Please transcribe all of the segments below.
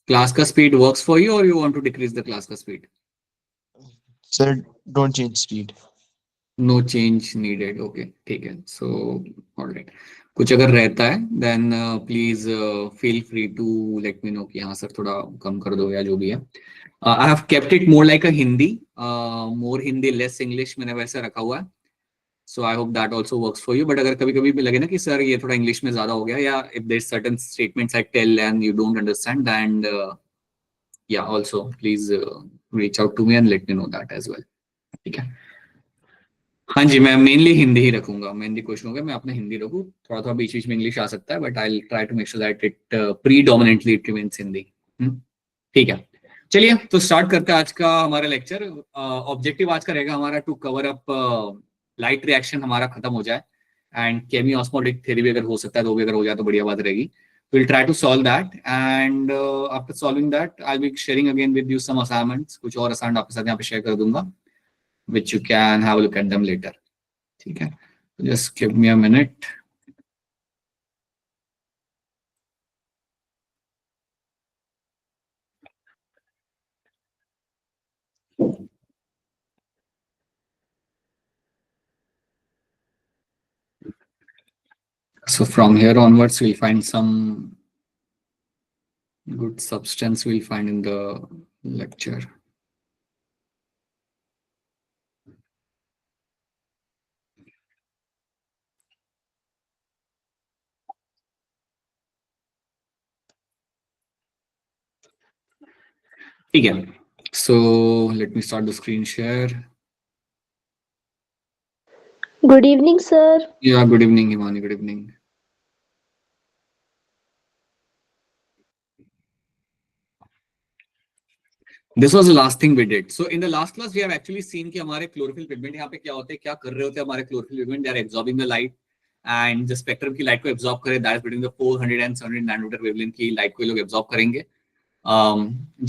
Class का speed works for you और you want to decrease the class का speed? Sir, don't change speed. No change needed, okay ठीक है. So alright, कुछ अगर रहता है then please feel free to let me know कि हाँ सर थोड़ा कम कर दो या जो भी है. I have kept it more like a Hindi, more Hindi less English मैंने वैसे रखा हुआ है. So I hope that also works for you. But अगर कभी कभी भी लगे ना कि सर ये थोड़ा इंग्लिश में ज्यादा हो गया, या if there certain statements I tell and you don't understand, and या also please reach out to me and let me know that as well. ठीक है. हाँ जी, मैं मेनली हिंदी ही रखूंगा. मेनली कोशिश होगा मैं अपना हिंदी रखूँ. थोड़ा थोड़ा बीच बीच में इंग्लिश आ सकता है, but I try to make sure that it predominantly it remains Hindi. ठीक है. चलिए तो स्टार्ट करते हैं आज का हमारा लेक्चर. ऑब्जेक्टिव आज का रहेगा हमारा to cover up light reaction हमारा खत्म हो जाए, एंड केमी ऑस्मोटिक थ्योरी भी अगर हो सकता है तो भी अगर हो जाए तो बढ़िया बात रहेगी. Will try to solve that, and after solving that I will be sharing again with you some assignments. कुछ और असाइनमेंट आपके साथ यहाँ पे शेयर कर दूंगा, which you can have a look at them later. ठीक है. Just give me a minute. So from here onwards, we'll find some good substance we'll find in the lecture. ठीक है. So let me start the screen share. Good evening, sir. Yeah, good evening, Himani. Good evening. This was the last thing we did. So in the last class we have actually seen कि हमारे chlorophyll pigment यहाँ पे क्या होते हैं, क्या कर रहे होते हैं हमारे chlorophyll pigment. They are absorbing the light, and the spectrum की light को absorb करे, that is between the 400 and 700 nanometer wavelength की light को ये लोग absorb करेंगे.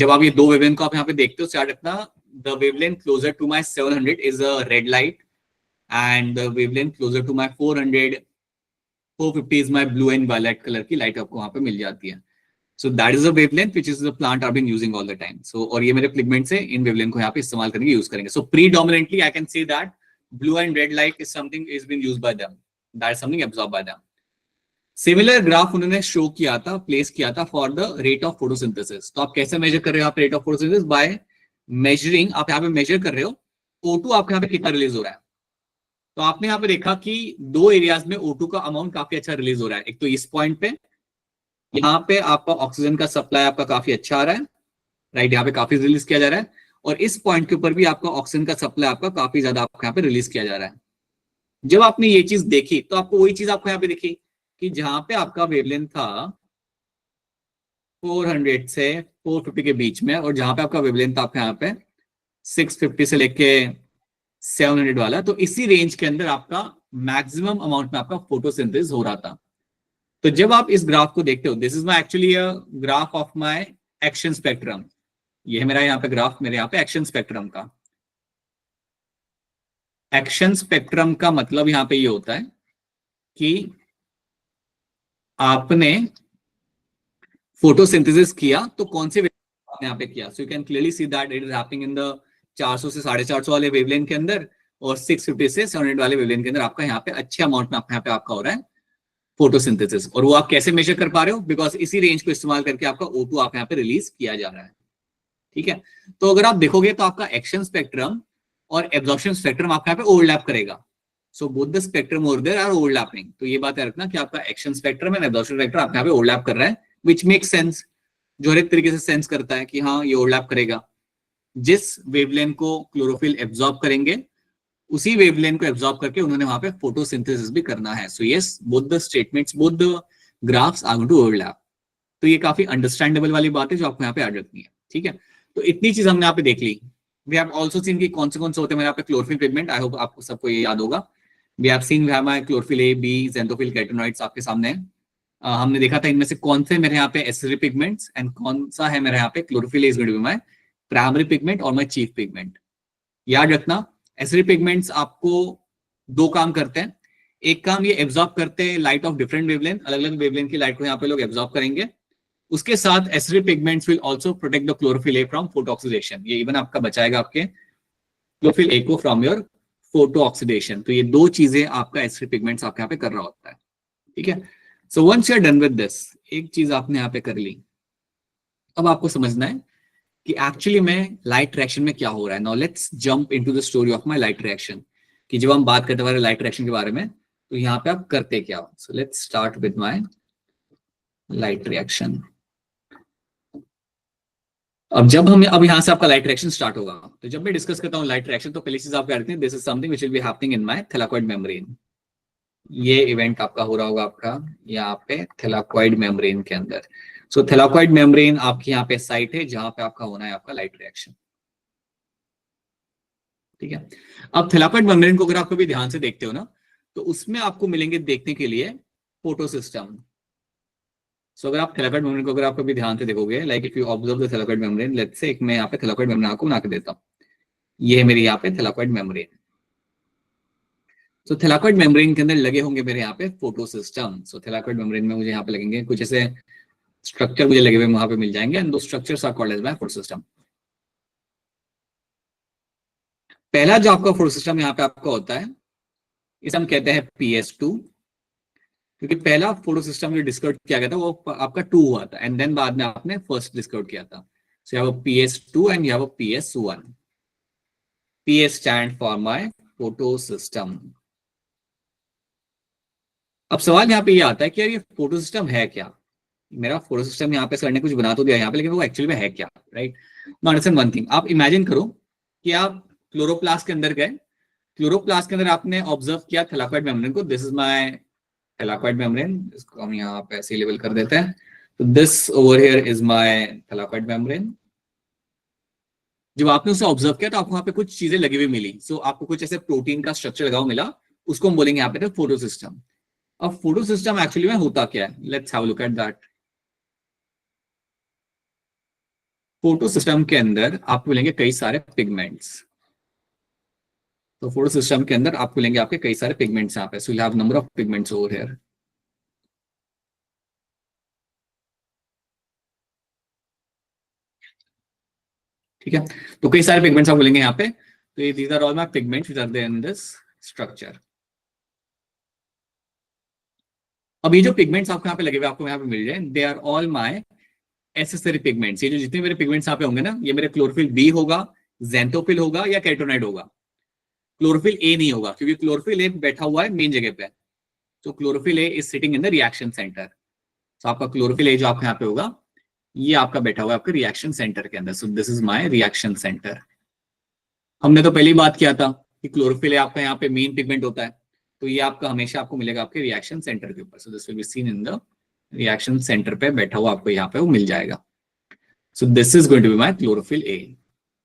जब आप ये दो वेवलेंथ को आप यहाँ पे देखते हो, याद रखना the wavelength closer to my 700 is a red light, and the wavelength closer to my 400 450 is my blue and violet color की light आपको वहाँ पे मिल जाती है. So that is a wavelength which is the plant are been using all the time. So और ये मेरे pigments है, इन wavelength को यहाँ पे इस्तेमाल करेंगे, यूज करेंगे. So predominantly I can say that blue and red light is something is been used by them. That is something absorbed by them. Similar graph उन्होंने शो किया था, प्लेस किया था for the rate of photosynthesis. तो आप कैसे major कर रहे हो आप rate of photosynthesis? By measuring. आप यहाँ पे मेजर कर रहे हो O2 आपके यहाँ पे कितना रिलीज हो रहा है. तो आपने यहाँ पे देखा कि दो एरियाज में O2 का अमाउंट काफी अच्छा रिलीज हो रहा है. एक तो इस पॉइंट पे, यहाँ पे आपका ऑक्सीजन का सप्लाई आपका काफी अच्छा आ रहा है, राइट, यहाँ पे काफी रिलीज किया जा रहा है. और इस पॉइंट के ऊपर भी आपका ऑक्सीजन का सप्लाई आपका काफी ज्यादा आपको यहाँ पे रिलीज किया जा रहा है. जब आपने ये चीज देखी तो आपको वही चीज आपको यहाँ पे दिखी कि जहां पे आपका वेवलेंथ था 400 से 450 के बीच में, और जहां पे आपका वेवलेंथ था आपका यहाँ पे 650 से लेके 700 वाला, तो इसी रेंज के अंदर आपका मैक्सिमम अमाउंट में आपका फोटोसिंथेसिस हो रहा था. तो जब आप इस ग्राफ को देखते हो, this is my actually a graph of my action spectrum. ये है मेरा यहाँ पे ग्राफ, मेरे यहाँ पे एक्शन स्पेक्ट्रम का. एक्शन स्पेक्ट्रम का मतलब यहाँ पे ये होता है कि आपने फोटोसिंथेसिस किया तो कौन से आपने यहाँ पे किया. सो you can clearly see that it is happening in the 400 से 450 वाले वेवलेंथ के अंदर, और 650 से 700 वाले वेवलेंथ के अंदर आपका यहाँ पे अच्छे अमाउंट में यहाँ पे आपका हो रहा है फोटोसिंथेसिस. और वो आप कैसे मेजर कर पा रहे हो? बिकॉज इसी रेंज को इस्तेमाल करके आपका O2 आप यहाँ पे रिलीज किया जा रहा है. ठीक है. तो अगर आप देखोगे तो आपका एक्शन स्पेक्ट्रम और एब्जॉर्प्शन स्पेक्ट्रम आपका यहाँ पे ओवरलैप करेगा. So both the spectrum over there are overlapping. तो ये बात याद रखना कि आपका action spectrum and absorption spectrum आपका यहाँ पे ओवरलैप कर रहा है, विच मेक्स सेंस, जो हर एक तरीके से सेंस करता है कि हाँ ये ओवरलैप करेगा. जिस वेवलेंथ को क्लोरोफिल एब्जॉर्ब करेंगे उसी वेवलेंथ को एब्जॉर्ब करके उन्होंने वहां पे फोटोसिंथेसिस भी करना है. So yes, both the statements, both the graphs are going to overlap. तो ये काफी अंडरस्टैंडेबल वाली बात है जो आपको यहाँ पे याद रखनी है. ठीक है. तो इतनी चीज हमने यहाँ पे देख ली. वी हैव आल्सो सीन कि कौन से होते हैं मेरे यहाँ पे क्लोरोफिल पिगमेंट. आई होप आपको सबको ये याद होगा. We have seen we have my chlorophyll A, B, xanthophyll, carotenoids आपके सामने है. हमने देखा था इनमें से कौन से मेरे यहाँ पे एसिडरी पिगमेंट्स एंड कौन सा है मेरे यहाँ पे chlorophyll is going to be my primary pigment और माय चीफ पिगमेंट. याद रखना एसिडरी पिगमेंट्स आपको दो काम करते हैं. एक काम ये एब्जॉर्ब करते हैं लाइट ऑफ डिफरेंट वेवलेंथ, अलग अलग वेवलेंथ की लाइट को यहाँ पे लोग एब्जॉर्ब करेंगे. उसके साथ acidic pigments will also protect the chlorophyll A from photo oxidation. ये इवन आपका बचाएगा आपके क्लोरोफिल ए को फ्रॉम योर फोटो ऑक्सीडेशन। तो ये दो चीजें आपका एसिडिक पिगमेंट्स आपके यहाँ पे कर रहा होता है, ठीक है। So once you are done with this, एक चीज आपने यहाँ पे कर ली, अब आपको समझना है कि एक्चुअली में लाइट रिएक्शन में क्या हो रहा है। Now let's jump into the story of my light reaction, कि जब हम बात करते हैं लाइट रिएक्शन के बारे में तो यहाँ पे आप करते क्या हो। So let's start with my light reaction. अब यहाँ से आपका लाइट रिएक्शन स्टार्ट होगा। तो जब मैं डिस्कस करता हूँ लाइट रिएक्शन तो पहली चीज आप करते हैं, this is something which will be happening in my thylakoid membrane. ये इवेंट आपका हो रहा होगा आपका यहाँ पे थैलाकोइड मेम्ब्रेन के अंदर। सो थैलाकोइड मेम्ब्रेन आपकी यहाँ पे साइट है जहां पे आपका होना है आपका लाइट रिएक्शन, ठीक है। अब थैलाकोइड मेम्ब्रेन को अगर आप कभी ध्यान से देखते हो ना तो उसमें आपको मिलेंगे देखने के लिए फोटो सिस्टम। सो अगर आप थैलाकोइड मेम्ब्रेन को अगर आप कभी ध्यान से देखोगे, like if you observe the thylakoid membrane, let's say एक मैं यहाँ पे थैलाकोइड मेम्ब्रेन आपको बना के देता हूँ। ये है मेरे यहाँ पे थैलाकोइड मेम्ब्रेन। तो थैलाकोइड मेम्ब्रेन के अंदर लगे होंगे मेरे यहाँ पे फोटो सिस्टम। सो थैलाकोइड मेम्ब्रेन में मुझे यहाँ पे लगेंगे कुछ ऐसे स्ट्रक्चर मुझे लगे हुए वहां पे मिल जाएंगे, एंड दो structures are called as my photo system. पहला जो आपका फोटो सिस्टम यहाँ पे आपका होता है इसे हम कहते हैं PS2, क्योंकि पहला फोटो सिस्टम जो डिस्कवर किया गया था वो आपका 2 हुआ था, एंड देन बाद में आपने फर्स्ट डिस्कवर किया था। So you have a PS2 and you have a PS1। PS stand for my photo system. अब सवाल यहाँ पे ये आता है कि यार ये फोटो सिस्टम है क्या। मेरा फोटो सिस्टम यहाँ पे सर ने कुछ बना तो दिया यहाँ पे, लेकिन वो एक्चुअली में है क्या, right. Now understand one thing, आप इमेजिन करो कि आप क्लोरोप्लास्ट के अंदर गए, क्लोरोप्लास्ट के अंदर आपने ऑब्जर्व किया थैलाकोइड मेम्ब्रेन को। This is my thylakoid membrane, इसको हम यहाँ पे ऐसे लेवल कर देते हैं। तो this over here is my thylakoid membrane. जब आपने उसे ऑब्जर्व किया तो आपको वहां पे कुछ चीजें लगी हुई मिली। सो आपको कुछ ऐसे प्रोटीन का स्ट्रक्चर लगा हुआ मिला, उसको हम बोलेंगे यहाँ पे फोटो सिस्टम। अब फोटो सिस्टम एक्चुअली में होता क्या है, let's have a look at that. Photo system के अंदर आपको मिलेंगे कई सारे पिगमेंट्स। तो फोटो सिस्टम के अंदर आपको मिलेंगे आपके कई सारे पिगमेंट्स यहाँ पे। So you have number of pigments over here. ठीक है, तो कई सारे पिगमेंट्स आपको मिलेंगे यहाँ पे। तो ये these are all my pigments which are there in this structure. अब ये जो पिगमेंट्स आपको यहाँ पे लगे हुए आपको यहाँ पे मिल जाए, they are all my accessory pigments. ये जो जितने मेरे पिगमेंट्स यहाँ पे होंगे ना, ये मेरे क्लोरोफिल बी होगा, ज़ैंथोफिल होगा या कैटोनाइड होगा। क्लोरोफिल ए नहीं होगा क्योंकि क्लोरोफिल ए बैठा हुआ है मेन जगह पे। तो chlorophyll A is sitting in the reaction centre. तो आपका क्लोरोफिल ए जो आपका यहाँ पे होगा ये आपका बैठा हुआ है आपके रिएक्शन सेंटर के अंदर। सो this is my reaction centre. हमने तो पहली बात किया था कि क्लोरोफिल ए आपका यहाँ पे मेन पिगमेंट होता है, तो ये आपका हमेशा आपको मिलेगा आपके रिएक्शन सेंटर के ऊपर। So this will be seen in the reaction centre पे बैठा हुआ आपको यहाँ पे वो मिल जाएगा। So this is going to be my chlorophyll A.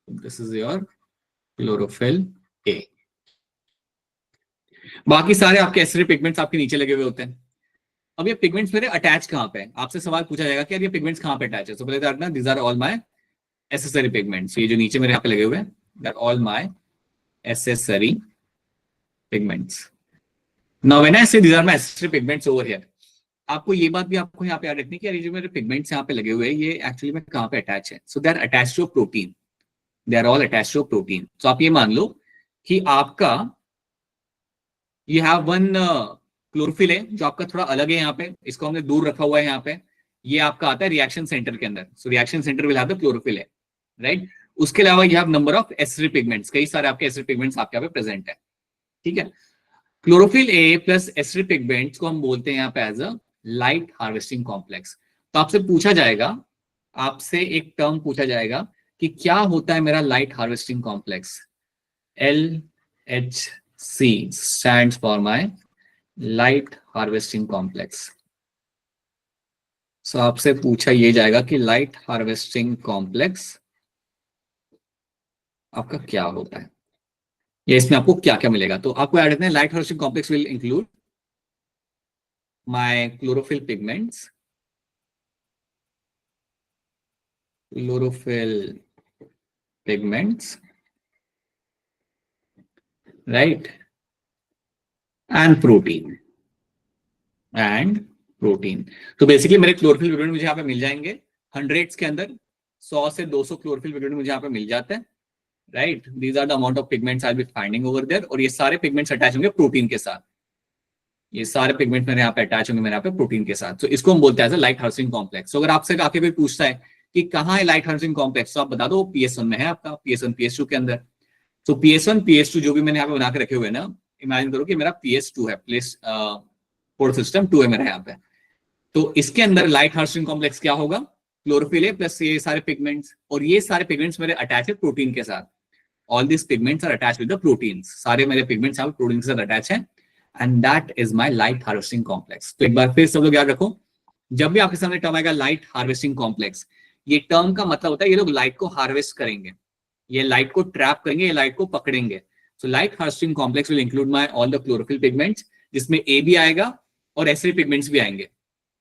This is your chlorophyll A. बाकी सारे आपके एसिडिक पिगमेंट्स आपके नीचे लगे हुए होते हैं। अब ये पिगमेंट्स मेरे अटैच कहाँ पे है, आपसे सवाल पूछा जाएगा कि यार ये पिगमेंट्स कहाँ पे अटैच है। सो पहले ना these are all my accessory pigments. ये जो नीचे मेरे यहाँ पे लगे हुए हैं they are all my accessory pigments. Now when I say these are my accessory pigments over here, आपको ये बात भी आपको यहाँ पे याद रखनी है कि यार ये जो मेरे पिगमेंट्स यहाँ पे लगे हुए हैं ये एक्चुअली में कहाँ पे अटैच है। So they are attached to protein. They are all attached to protein. तो आप ये मान लो कि आपका यू हैव वन क्लोरोफिल है जो आपका थोड़ा अलग है यहाँ पे, इसको हमने दूर रखा हुआ है यहाँ पे। ये आपका आता है रिएक्शन सेंटर के अंदर। So reaction centre will have the chlorophyll है, राइट। उसके अलावा you have number of acidic pigments, कई सारे आपके एसिडिक पिगमेंट्स आपके यहाँ पे प्रेजेंट है, ठीक है। क्लोरोफिल ए प्लस एसिडिक पिगमेंट्स को हम बोलते हैं यहाँ पे as a light harvesting complex. तो आपसे पूछा जाएगा, आपसे एक टर्म पूछा जाएगा कि क्या होता है मेरा light harvesting complex. LHC stands for my light harvesting complex. सो आपसे पूछा ये जाएगा कि लाइट हार्वेस्टिंग कॉम्प्लेक्स आपका क्या होता है, या इसमें आपको क्या क्या मिलेगा। तो आपको याद रखना है light harvesting complex will include my chlorophyll pigments, right, and protein protein. तो बेसिकली मेरे क्लोरोफिल पिगमेंट मुझे यहाँ पे मिल जाएंगे हंड्रेड्स के अंदर, 100 से 200 क्लोरोफिल पिगमेंट मुझे यहाँ पे मिल जाते हैं, right. These are the amount of pigments I will be finding over there, और ये सारे पिगमेंट्स अटैच होंगे प्रोटीन के साथ, ये सारे पिगमेंट मेरे यहाँ पे अटैच होंगे मेरे यहाँ पे प्रोटीन के साथ। तो इसको हम बोलते हैं लाइट हार्वेस्टिंग कॉम्प्लेक्स। तो अगर आपसे आके कोई पूछता है कि कहाँ है लाइट हार्वेस्टिंग कॉम्प्लेक्स, तो आप बता दो PS1 में है आपका, PS1 PS2 के अंदर। तो PS1 PS2 जो भी मैंने यहाँ पे बना के रखे हुए ना, इमेजिन करो कि मेरा PS2 है, प्लेस फोटो सिस्टम 2 है मेरा यहाँ पे। तो इसके अंदर लाइट हार्वेस्टिंग कॉम्प्लेक्स क्या होगा, क्लोरोफिल है प्लस ये सारे पिगमेंट्स, और ये सारे पिगमेंट्स मेरे अटैच है प्रोटीन के साथ। All this pigments are attach with the proteins, सारे मेरे पिगमेंट्स यहाँ प्रोटीन के साथ अटैच है, and that is my light harvesting complex. तो एक बार फिर सब लोग याद रखो, जब भी आपके सामने टर्म आएगा लाइट हार्वेस्टिंग कॉम्प्लेक्स, ये टर्म का मतलब होता है ये लोग लाइट को हार्वेस्ट करेंगे, ये लाइट को ट्रैप करेंगे, ये लाइट को पकड़ेंगे। So light harvesting complex will include my all the chlorophyll pigments, जिसमें ए भी आएगा और ऐसे पिगमेंट्स भी आएंगे,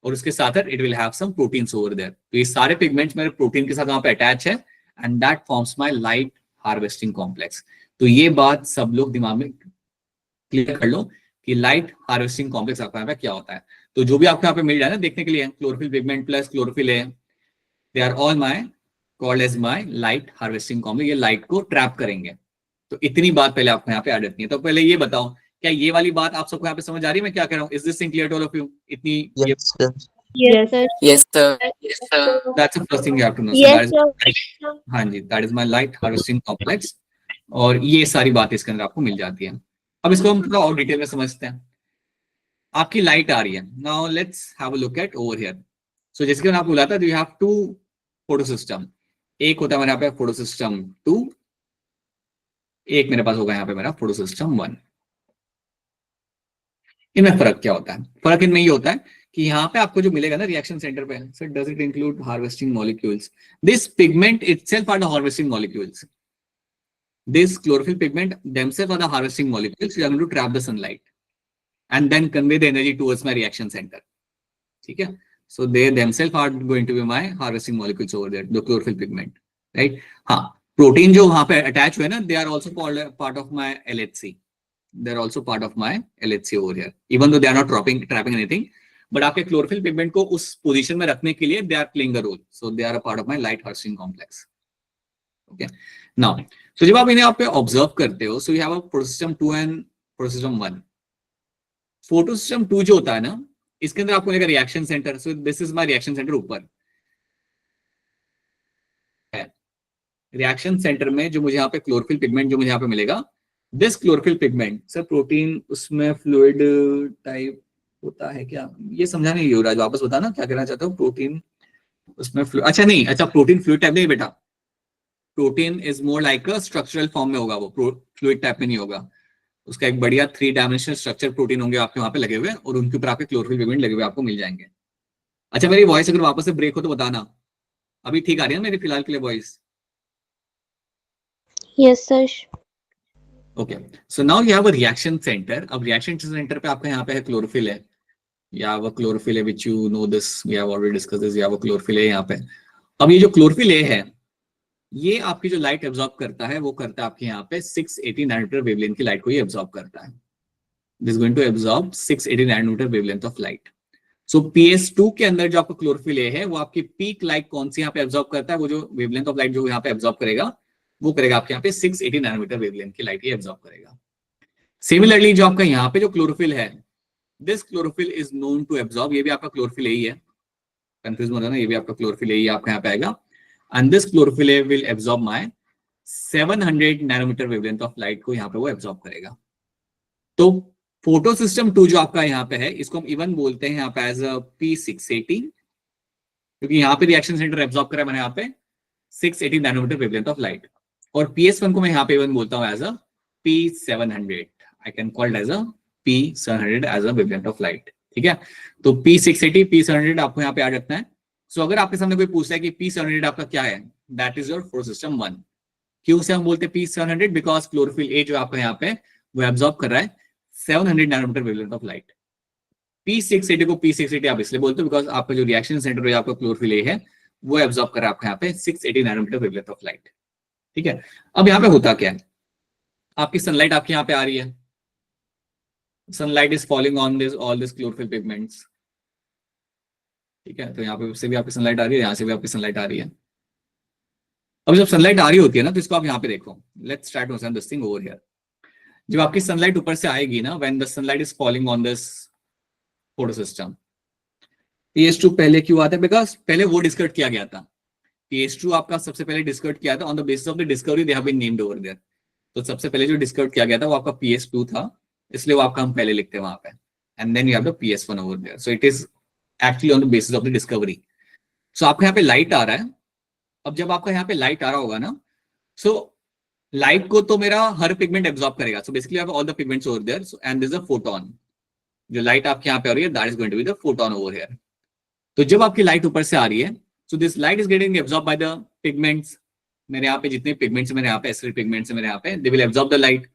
और उसके साथ it will have some proteins over there. तो ये सारे पिगमेंट्स मेरे प्रोटीन के साथ वहां पे अटैच है, and that forms my light harvesting complex. तो ये बात सब लोग दिमाग में क्लियर कर लो कि लाइट हार्वेस्टिंग कॉम्प्लेक्स आपको यहाँ पे क्या होता है। तो जो भी आपको यहाँ पे मिल जाए ना देखने के लिए, क्लोरोफिल पिगमेंट प्लस क्लोरोफिल है, they are all my called as my light harvesting complex, ये लाइट को ट्रैप करेंगे। तो इतनी बात पहले आपको यहाँ पे याद रखनी है। तो पहले ये बताओ, क्या ये वाली बात आप सबको यहाँ पे समझ आ रही है मैं क्या कह रहा हूँ? Is this thing clear to all of you? इतनी Yes, sir. Yes, sir. Yes, sir. Yes, sir. That's the first thing you have to know. Yes, sir. हाँ जी, that is my light harvesting complex, और ये सारी बातें इसके अंदर आपको मिल जाती है। अब इसको हम थोड़ा और डिटेल में समझते हैं। आपकी लाइट आ रही है, now let's have a look at over here. So जैसे कि मैंने आपको बोला था, you have two photo system, एक होता है मेरे यहाँ पे फोटो सिस्टम 2, एक मेरे पास होगा यहाँ पे मेरा फोटो सिस्टम 1। इनमें फर्क क्या होता है? फर्क इनमें ये होता है कि यहाँ पे आपको जो मिलेगा ना रिएक्शन सेंटर पे, so does it include harvesting molecules? This pigment itself are the harvesting molecules, this chlorophyll pigment themselves are the harvesting molecules which are going to trap the sunlight and then convey the energy towards my reaction center. ठीक है, so they themselves are going to be my harvesting molecules over there, the chlorophyll pigment, right? हाँ, protein जो वहां पे attach हुए ना, they are also called part of my LHC, they are also part of my LHC over here, even though they are not trapping anything, but आपके chlorophyll pigment को उस position में रखने के लिए they are playing a role, so they are a part of my light harvesting complex. Okay, now so जब आप इन्हें आप पे ऑब्जर्व करते हो, so you have a photo system 2 and photo system 1। Photo system 2 जो होता है ना, इसके अंदर आपको मिलेगा reaction centre. So this is my reaction centre ऊपर है। रिएक्शन सेंटर में जो मुझे यहाँ पे क्लोरोफिल पिगमेंट जो मुझे यहाँ पे मिलेगा, this chlorophyll pigment sir protein उसमें फ्लूइड टाइप होता है क्या? ये समझा नहीं युवराज, वापस बताना क्या कहना चाहते हो। प्रोटीन उसमें अच्छा नहीं, अच्छा प्रोटीन फ्लूइड टाइप नहीं बेटा, protein is more like a structural form में होगा, वो फ्लूइड टाइप में नहीं होगा। उसका एक बढ़िया 3 डायमेंशनल स्ट्रक्चर प्रोटीन होंगे आपके वहां पे लगे हुए, और उनके ऊपर आपके क्लोरोफिल पिगमेंट लगे हुए आपको मिल जाएंगे। अच्छा मेरी वॉइस अगर वापस से ब्रेक हो तो बताना, अभी ठीक आ रही है मेरी फिलहाल के लिए voice? Yes, sir. Okay, so now you have a reaction centre. अब रिएक्शन सेंटर पे आपका यहाँ पे है क्लोरोफिल है, या वो क्लोरोफिल है which you know this, we have already discuss this, या वो क्लोरोफिल है यहाँ पे। अब ये जो क्लोरोफिल ए है, ये आपकी जो लाइट एब्जॉर्ब करता है वो करता है आपके यहाँ पे 680 नैनोमीटर वेवलेंथ की लाइट को ये एब्जॉर्ब करता है। This going to absorb 680 nanometre wavelength of light. So PS2 के अंदर जो आपका क्लोरोफिल ए है, वो आपकी पीक लाइट कौन सी यहाँ पे एब्जॉर्ब करता है? वो जो वेवलेंथ ऑफ लाइट जो यहाँ पे एब्जॉर्ब करेगा, वो करेगा आपके यहाँ पे 680 नैनोमीटर वेवलेंथ की लाइट ये एब्जॉर्ब करेगा। सिमिलरली जो आपका यहाँ पे जो क्लोरोफिल है, this chlorophyll is known to absorb, ये भी आपका क्लोरोफिल ए ही है, कंफ्यूज मत होना, ये भी आपका क्लोरोफिल ए ही आपका यहाँ पे आएगा। And this chlorophyll A will absorb my 700 nanometre wavelength of light को यहाँ पे वो एब्जॉर्ब करेगा। तो फोटो सिस्टम 2 जो आपका यहाँ पे है, इसको हम इवन बोलते हैं यहाँ पे एज अ P680, क्योंकि यहाँ पे रिएक्शन सेंटर एब्जॉर्ब करा है मैंने यहाँ पे 680 नैनोमीटर वेवलेंथ ऑफ लाइट। और PS1 को मैं यहाँ पे इवन बोलता हूँ as a P700, I can called as a P700 as a wavelength of light. ठीक है, तो P680 P700 आपको यहाँ पे याद रखना है। सो अगर आपके सामने कोई पूछता है कि P700 आपका क्या है, that is your photo system 1। क्यों से हम बोलते हैं P700? बिकॉज क्लोरोफिल ए जो आपका यहाँ पे वो एब्जॉर्ब कर रहा है 700 nanometre wavelength of light. P680 को P680 आप इसलिए बोलते हो बिकॉज आपका जो रिएक्शन सेंटर है आपका क्लोरोफिल ए है, वो एब्जॉर्ब कर रहा है आपका यहाँ पे 680 नैनोमीटर वेवलेंथ ऑफ लाइट। ठीक है, अब यहाँ पे होता क्या है, आपकी सनलाइट आपके यहाँ पे आ रही है, sunlight is falling on this all this chlorophyll pigments, ठीक है, तो यहाँ पे से भी आपकी सनलाइट आ रही है, यहाँ से भी आपकी सनलाइट आ रही है। अब जब सनलाइट आ रही होती है ना, तो इसको आप यहाँ पे देखो, let's try to understand this thing over here. जब आपकी सनलाइट ऊपर से आएगी ना, when the sunlight is falling on this photo system, PS2 पहले क्यों आता है? बिकॉज पहले वो डिस्कवर किया गया था। PS2 आपका सबसे पहले डिस्कवर किया था on the basis of the discovery they have been named over there. तो सबसे पहले जो डिस्कवर किया गया था वो आपका PS2 था, इसलिए वो आपका हम पहले लिखते हैं वहां पे, and then you have the PS1 over there. So it is actually on the basis of the discovery. So आपका यहाँ पे लाइट आ रहा है। अब जब आपका यहाँ पे लाइट आ रहा होगा ना, सो लाइट को तो मेरा हर पिगमेंट एब्जॉर्ब करेगा। So basically I have all the pigments over there, and this is a photon. जो लाइट आपके यहाँ पे आ रही है, that is going to be the photon over here. तो जब आपकी लाइट ऊपर से आ रही है, so this light is getting absorb by the pigments. मेरे यहाँ पे जितने पिगमेंट्स मेरे यहाँ पे एसिड पिगमेंट्स है मेरे यहाँ पे, they will absorb the light.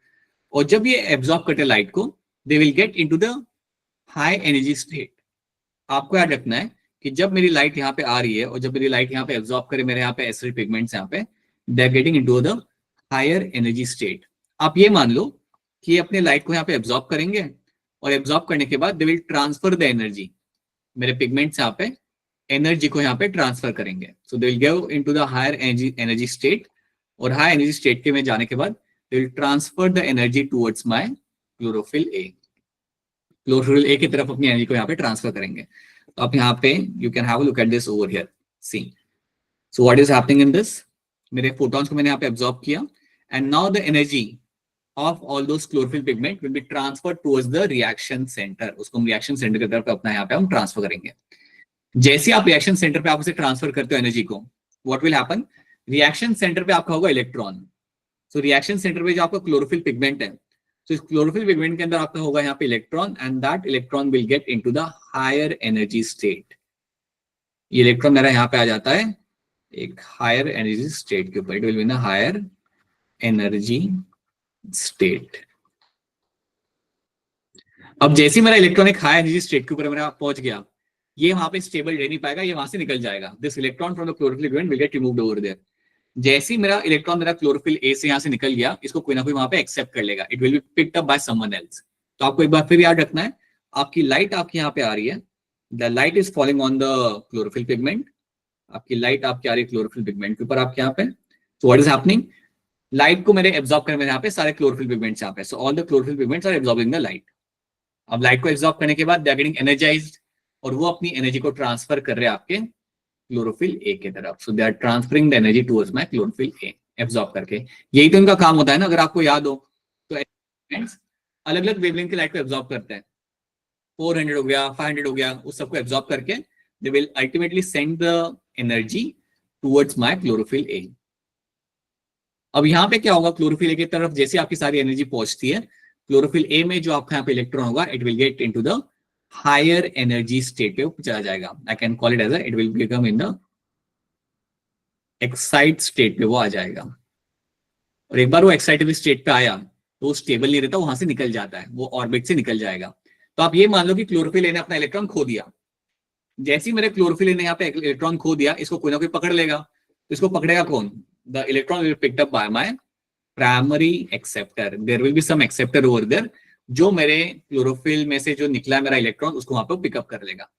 और जब ये एब्जॉर्ब करते हैं लाइट को, they will get into the high energy state. आपको याद रखना है कि जब मेरी लाइट यहाँ पे आ रही है और जब मेरी लाइट यहाँ पे एब्जॉर्ब करे मेरे यहाँ पे एसिड पिगमेंट्स यहाँ पे, they are getting into the higher energy state. आप ये मान लो कि ये अपने लाइट को यहाँ पे एब्जॉर्ब करेंगे और एब्जॉर्ब करने के बाद they will transfer the energy. मेरे पिगमेंट्स यहाँ पे एनर्जी को यहाँ पे ट्रांसफर करेंगे। So they will go into the higher energy state, और हाई एनर्जी स्टेट के में जाने के बाद they will transfer the energy towards my chlorophyll A. Chlorophyll A की तरफ अपनी एनर्जी को यहाँ पे ट्रांसफर करेंगे। तो आप यहाँ पे you can have a look at this over here, see. So what is happening in this, मेरे फोटॉन्स को मैंने यहाँ पे एब्जॉर्ब किया, and now the energy of all those chlorophyll pigment will be transferred towards the reaction center। उसको हम reaction centre की तरफ अपना यहाँ पे हम ट्रांसफर करेंगे। जैसे आप रिएक्शन सेंटर पे आप उसे ट्रांसफर करते हो एनर्जी को, what will happen, reaction centre पे आपका होगा इलेक्ट्रॉन। सो रिएक्शन सेंटर पे जो आपका क्लोरोफिल पिगमेंट है, तो इस क्लोरोफिल पिगमेंट के अंदर आपका होगा यहाँ पे electron, and that electron will get into the higher energy state. ये इलेक्ट्रॉन मेरा यहाँ पे आ जाता है एक हायर एनर्जी स्टेट के ऊपर, it will be in higher energy state. अब जैसे मेरा इलेक्ट्रॉन एक हाई एनर्जी स्टेट के ऊपर मेरा पहुंच गया, ये वहां पे स्टेबल रह नहीं पाएगा, ये वहां से निकल जाएगा। This electron from the chlorophyll pigment will get removed over there. जैसे ही मेरा इलेक्ट्रॉन मेरा क्लोरोफिल ए से यहाँ से निकल गया, इसको कोई ना कोई वहां पे एक्सेप्ट कर लेगा, it will be picked up by someone else. तो आपको एक बार फिर याद रखना है, आपकी लाइट आपकी यहाँ पे आ रही है, the light is falling on the chlorophyll pigment. आपकी लाइट आपकी आ रही है क्लोरोफिल पिगमेंट के ऊपर आपके यहाँ पे। सो व्हाट इज हैपनिंग, लाइट को मेरे एब्जॉर्ब करने में यहाँ पे सारे क्लोरोफिल पिगमेंट्स यहाँ पे, so all the chlorophyll pigments are absorbing the light. अब लाइट को एब्जॉर्ब करने के बाद दे आर गेटिंग एनर्जाइज्ड, और वो अपनी एनर्जी को ट्रांसफर कर रहे हैं आपके क्लोरोफिल ए की तरफ। So they are transferring the energy towards my chlorophyll A, absorb करके। यही तो इनका काम होता है ना, अगर आपको याद हो तो अलग अलग वेवलेंथ की लाइट को एब्जॉर्ब करते हैं, 400 हो गया, 500 हो गया, उस सबको एब्जॉर्ब करके they will ultimately send the energy towards my chlorophyll A. अब यहाँ पे क्या होगा, क्लोरोफिल ए की तरफ जैसे आपकी सारी एनर्जी पहुंचती है, क्लोरोफिल ए में जो आपका यहाँ पे इलेक्ट्रॉन होगा, it will get into the higher energy state पे चला जाएगा। I can call it as it will become in the excite state पे वो आ जाएगा। और एक बार वो एक्साइटेड स्टेट पे आया तो वो स्टेबल नहीं रहता, वहां से निकल जाता है, वो ऑर्बिट से निकल जाएगा। तो आप ये मान लो कि क्लोरोफिल ए ने अपना इलेक्ट्रॉन खो दिया। जैसे ही मेरे क्लोरोफिल ए ने यहाँ पे इलेक्ट्रॉन खो दिया, इसको कोई ना कोई पकड़ लेगा। तो इसको पकड़ेगा कौन, the electron will picked up by my primary acceptor. There will be some acceptor over there, जो मेरे क्लोरोफिल में से जो निकला मेरा इलेक्ट्रॉन उसको वहां पे पिकअप कर लेगा।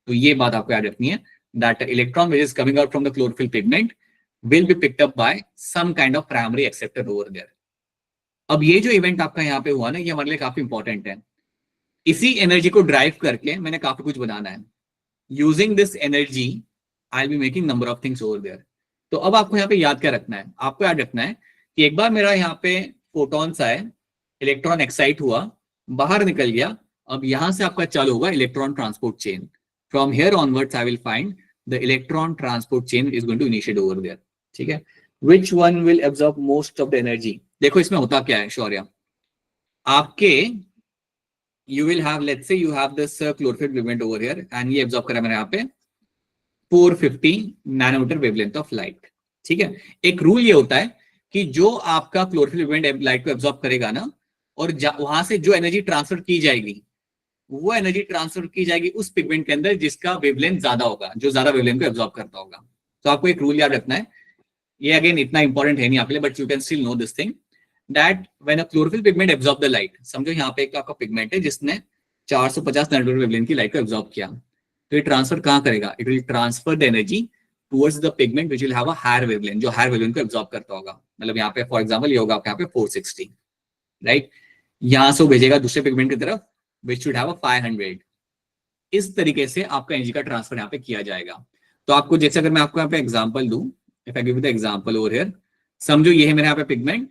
तो ये बात आपको याद रखनी है, that electron which is coming out from the chlorophyll pigment will be picked up by some kind of primary acceptor over there. अब ये जो इवेंट आपका यहाँ पे हुआ ना, ये हमारे लिए काफी इंपॉर्टेंट है। इसी एनर्जी को ड्राइव करके मैंने काफी कुछ बनाना है। Using this energy I will be making number of things over there. तो अब आपको यहाँ पे याद क्या रखना है, आपको याद रखना है कि एक बार मेरा यहाँ पे फोटॉन्स आए, इलेक्ट्रॉन एक्साइट हुआ, बाहर निकल गया, अब यहां से आपका चालू होगा electron transport chain. From here onwards I will find the electron transport chain is going to initiate over there. ठीक है, which one will absorb most of the energy. देखो इसमें होता क्या है शौर्य, आपके you will have, let's say you have this chlorophyll pigment over here, and ये absorb करा मैंने यहाँ पे 450 नैनोमीटर वेवलेंथ ऑफ लाइट। ठीक है, एक रूल ये होता है कि जो आपका क्लोरोफिल पिगमेंट लाइट को एब्जॉर्ब करेगा ना, और वहां से जो एनर्जी ट्रांसफर की जाएगी, वो एनर्जी ट्रांसफर की जाएगी उस पिगमेंट के अंदर जिसका वेवलेंथ ज्यादा होगा, जो ज्यादा वेवलेंथ को एब्जॉर्ब करता होगा। तो आपको एक रूल याद रखना है, ये अगेन इतना इंपॉर्टेंट है नहीं आपके लिए, but you can still know this thing, that when a chlorophyll pigment absorb the light, समझो यहाँ पे एक आपका पिगमेंट है जिसने 450 नैनोमीटर वेवलेंथ की लाइट को एब्जॉर्ब किया, तो ये ट्रांसफर कहाँ करेगा? It will transfer the energy towards the pigment which will have a higher wavelength, जो हायर वेवलेंथ को एब्जॉर्ब करता होगा। मतलब यहाँ पे फॉर एग्जांपल ये होगा आपके यहाँ पे 460, राइट? यहाँ से वो भेजेगा दूसरे पिगमेंट की तरफ विच शुड हैव अ 500। इस तरीके से आपका एनर्जी का ट्रांसफर यहाँ पे किया जाएगा। तो आपको जैसे अगर मैं आपको यहाँ पे एग्जांपल दूं, if I give the example over here, समझो ये है मेरे यहाँ पे पिगमेंट,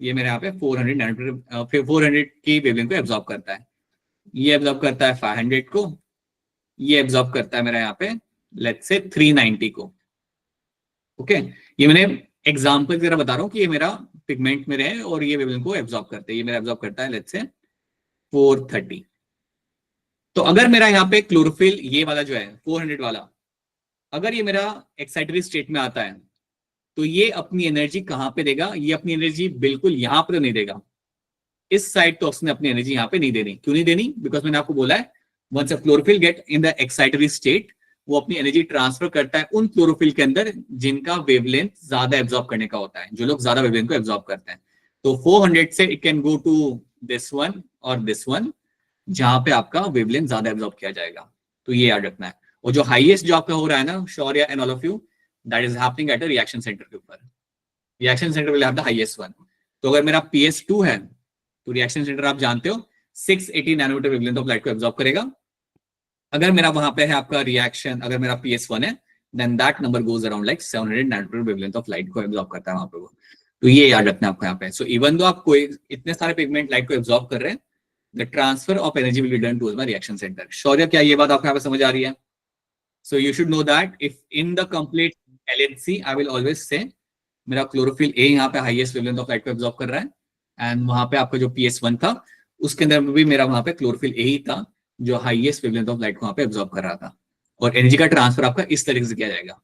ये मेरे यहाँ पे 400 नैनोमीटर 400 की वेवलेंथ को एब्जॉर्ब करता है, ये एब्जॉर्ब करता है 500 को, ये एब्जॉर्ब करता है मेरा यहाँ पे लेट्स से 390 को। ओके, ये मैंने एग्जांपल की तरह बता रहा हूँ कि ये मेरा पिगमेंट मेरे है और ये वेवलेंथ को एब्जॉर्ब करते हैं। ये मेरा एब्जॉर्ब करता है लेट्स से 430। तो अगर मेरा यहाँ पे क्लोरोफिल ये वाला जो है 400 वाला, अगर ये मेरा एक्साइटरी स्टेट में आता है तो ये अपनी एनर्जी कहां पे देगा? ये अपनी एनर्जी बिल्कुल यहां पे तो नहीं देगा, इस साइड तो उसने अपनी एनर्जी यहाँ पे नहीं देनी। क्यों नहीं देनी? बिकॉज मैंने आपको बोला है once a chlorophyll get in the excitatory state, वो अपनी एनर्जी ट्रांसफर करता है उन क्लोरोफिल के अंदर जिनका वेवलेंथ ज्यादा एब्जॉर्ब करने का होता है, जो लोग ज्यादा वेवलेंथ को एब्जॉर्ब करते हैं। तो 400 से it can go to this one और दिस वन, जहां पे आपका वेवलेंथ ज्यादा एब्जॉर्ब किया जाएगा। तो ये याद रखना है। और जो हाईएस्ट जो आपका हो रहा है ना Shaurya and all of you, that is happening at a reaction centre के ऊपर। Reaction centre will have the highest one. तो अगर मेरा PS2 है तो रिएक्शन सेंटर आप जानते हो 680 नैनोमीटर वेवलेंथ ऑफ लाइट को एब्जॉर्ब करेगा। अगर मेरा वहां पे है आपका रिएक्शन, अगर मेरा PS1 है then that number goes around like 700 nanometre wavelength of light को एब्जॉर्ब करता है वहां पे वो। तो ये याद रखना है आपको यहाँ पे। सो इवन दो आप कोई इतने सारे पिगमेंट लाइट को एब्जॉर्ब कर रहे हैं, the transfer of energy will be done towards my reaction center. शौर्य, क्या ये बात आपको यहाँ पे समझ आ रही है? So you should know that if in the complete LNC I will always say मेरा क्लोरोफिल A यहाँ पे हाईएस्ट वेवलेंथ ऑफ लाइट को एब्जॉर्ब कर रहा है, एंड वहां पे आपका जो PS1 था उसके अंदर भी मेरा वहां पे क्लोरोफिल A ही था जो हाईएस्ट वेवलेंथ ऑफ लाइट को वहां पे एब्जॉर्ब कर रहा था। और एनर्जी का ट्रांसफर आपका इस तरीके से किया जाएगा,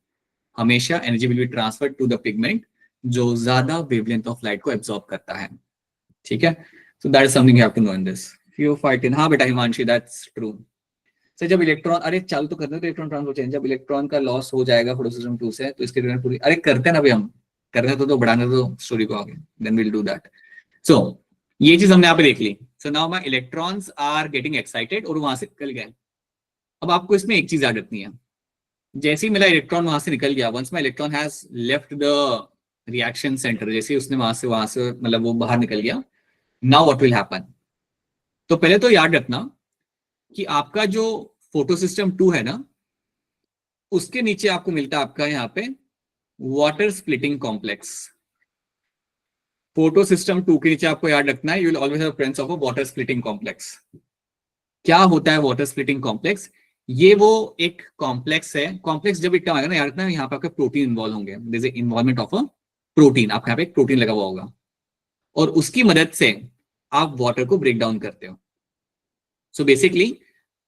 हमेशा energy will be transfer to the pigment जो ज्यादा वेवलेंथ ऑफ लाइट को एब्जॉर्ब करता है। ठीक है, so that is something you have to know in this. Pheophytin, हाँ बेटा हिमांशी, दैट्स ट्रू। सर जब इलेक्ट्रॉन, अरे चालू तो करते हैं तो इलेक्ट्रॉन ट्रांसफर चेंज, जब इलेक्ट्रॉन का लॉस हो जाएगा फोटोसिस्टम 2 से तो इसके पूरी, अरे करते हैं ना भाई, हम करने तो बढ़ाने तो स्टोरी को आगे, then will do that. So ये चीज हमने यहाँ पे देख ली। So now my electrons are getting excited और वहां से निकल गए। अब आपको इसमें एक चीज याद रखनी है, जैसे ही मेरा इलेक्ट्रॉन वहां से निकल गया, once my electron has left the reaction centre, जैसे उसने वहां से मतलब वो बाहर निकल गया, नाउ व्हाट विल हैपन? तो पहले तो याद रखना कि आपका जो फोटो सिस्टम 2 है ना, उसके नीचे आपको मिलता है आपका यहाँ पे water splitting complex. Photo system 2 के नीचे आपको याद रखना है, you will always have presence of a water splitting complex. क्या होता है वाटर स्प्लिटिंग कॉम्प्लेक्स? ये वो एक कॉम्प्लेक्स है। कॉम्प्लेक्स जब इतना आएगा ना, याद रखना यहाँ पे आपके प्रोटीन इन्वॉल्व होंगे, there is involvement of a protein, आपके यहाँ पे एक प्रोटीन लगा हुआ होगा और उसकी मदद से आप वाटर को ब्रेक डाउन करते हो। सो बेसिकली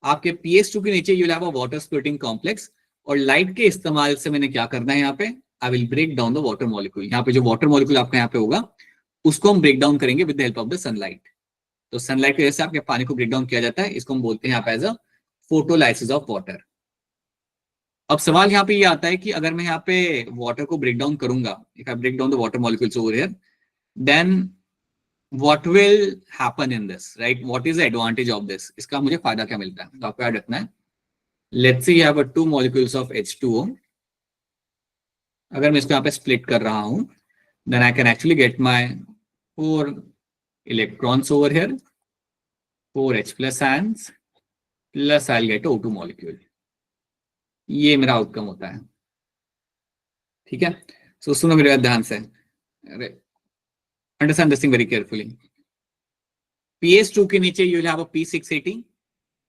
आपके PS2 के नीचे you will have a water splitting complex, और लाइट के इस्तेमाल से मैंने क्या करना है यहाँ पे, I will break down the water molecule. यहाँ पे जो वाटर मॉलिक्यूल आपका यहाँ पे होगा उसको हम ब्रेक डाउन करेंगे with the help of the sunlight. तो सनलाइट की वजह से आपके पानी को ब्रेक डाउन किया जाता है, इसको हम बोलते हैं यहाँ पे as a photolysis of water. अब सवाल यहाँ पे ये आता है कि अगर मैं यहाँ पे वाटर को ब्रेक डाउन करूंगा, if I break down the water molecules over here, then what will happen in this, right? What is the advantage of this? इसका मुझे फायदा क्या मिलता है? तो आपको याद रखना है, let's say you have 2 molecules of H2O. अगर मैं इसको यहाँ पे स्प्लिट कर रहा हूं, then I can actually get my 4 electrons over here, 4 H plus ions, plus I'll get O2 molecule. ये मेरा आउटकम होता है। ठीक है, सो सुनो मेरे ध्यान से, understand this thing very carefully. PS2 के नीचे you will have a P680,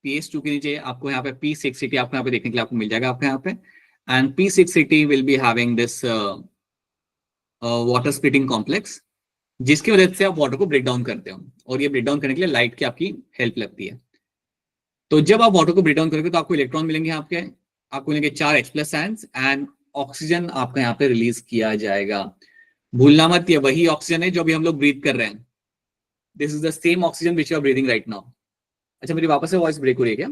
PS2 के नीचे आपको यहाँ पे P680 आपको यहाँ पे देखने के लिए आपको मिल जाएगा आपके यहाँ पे, and P680 will be having this water splitting complex, जिसकी वजह से आप वाटर को ब्रेक डाउन करते हो, और ये ब्रेक डाउन करने के लिए लाइट की आपकी हेल्प लगती है। तो जब आप वाटर को ब्रेक डाउन करोगे तो आपको इलेक्ट्रॉन मिलेंगे, आपको मिलेंगे 4 H plus ions, and oxygen आपका यहाँ पे रिलीज किया जाएगा। भूलना मत, ये वही ऑक्सीजन है जो अभी हम लोग ब्रीथ कर रहे हैं। This is the same oxygen which you are breathing right now. अच्छा, मेरी वापस से वॉइस ब्रेक हो रही है क्या?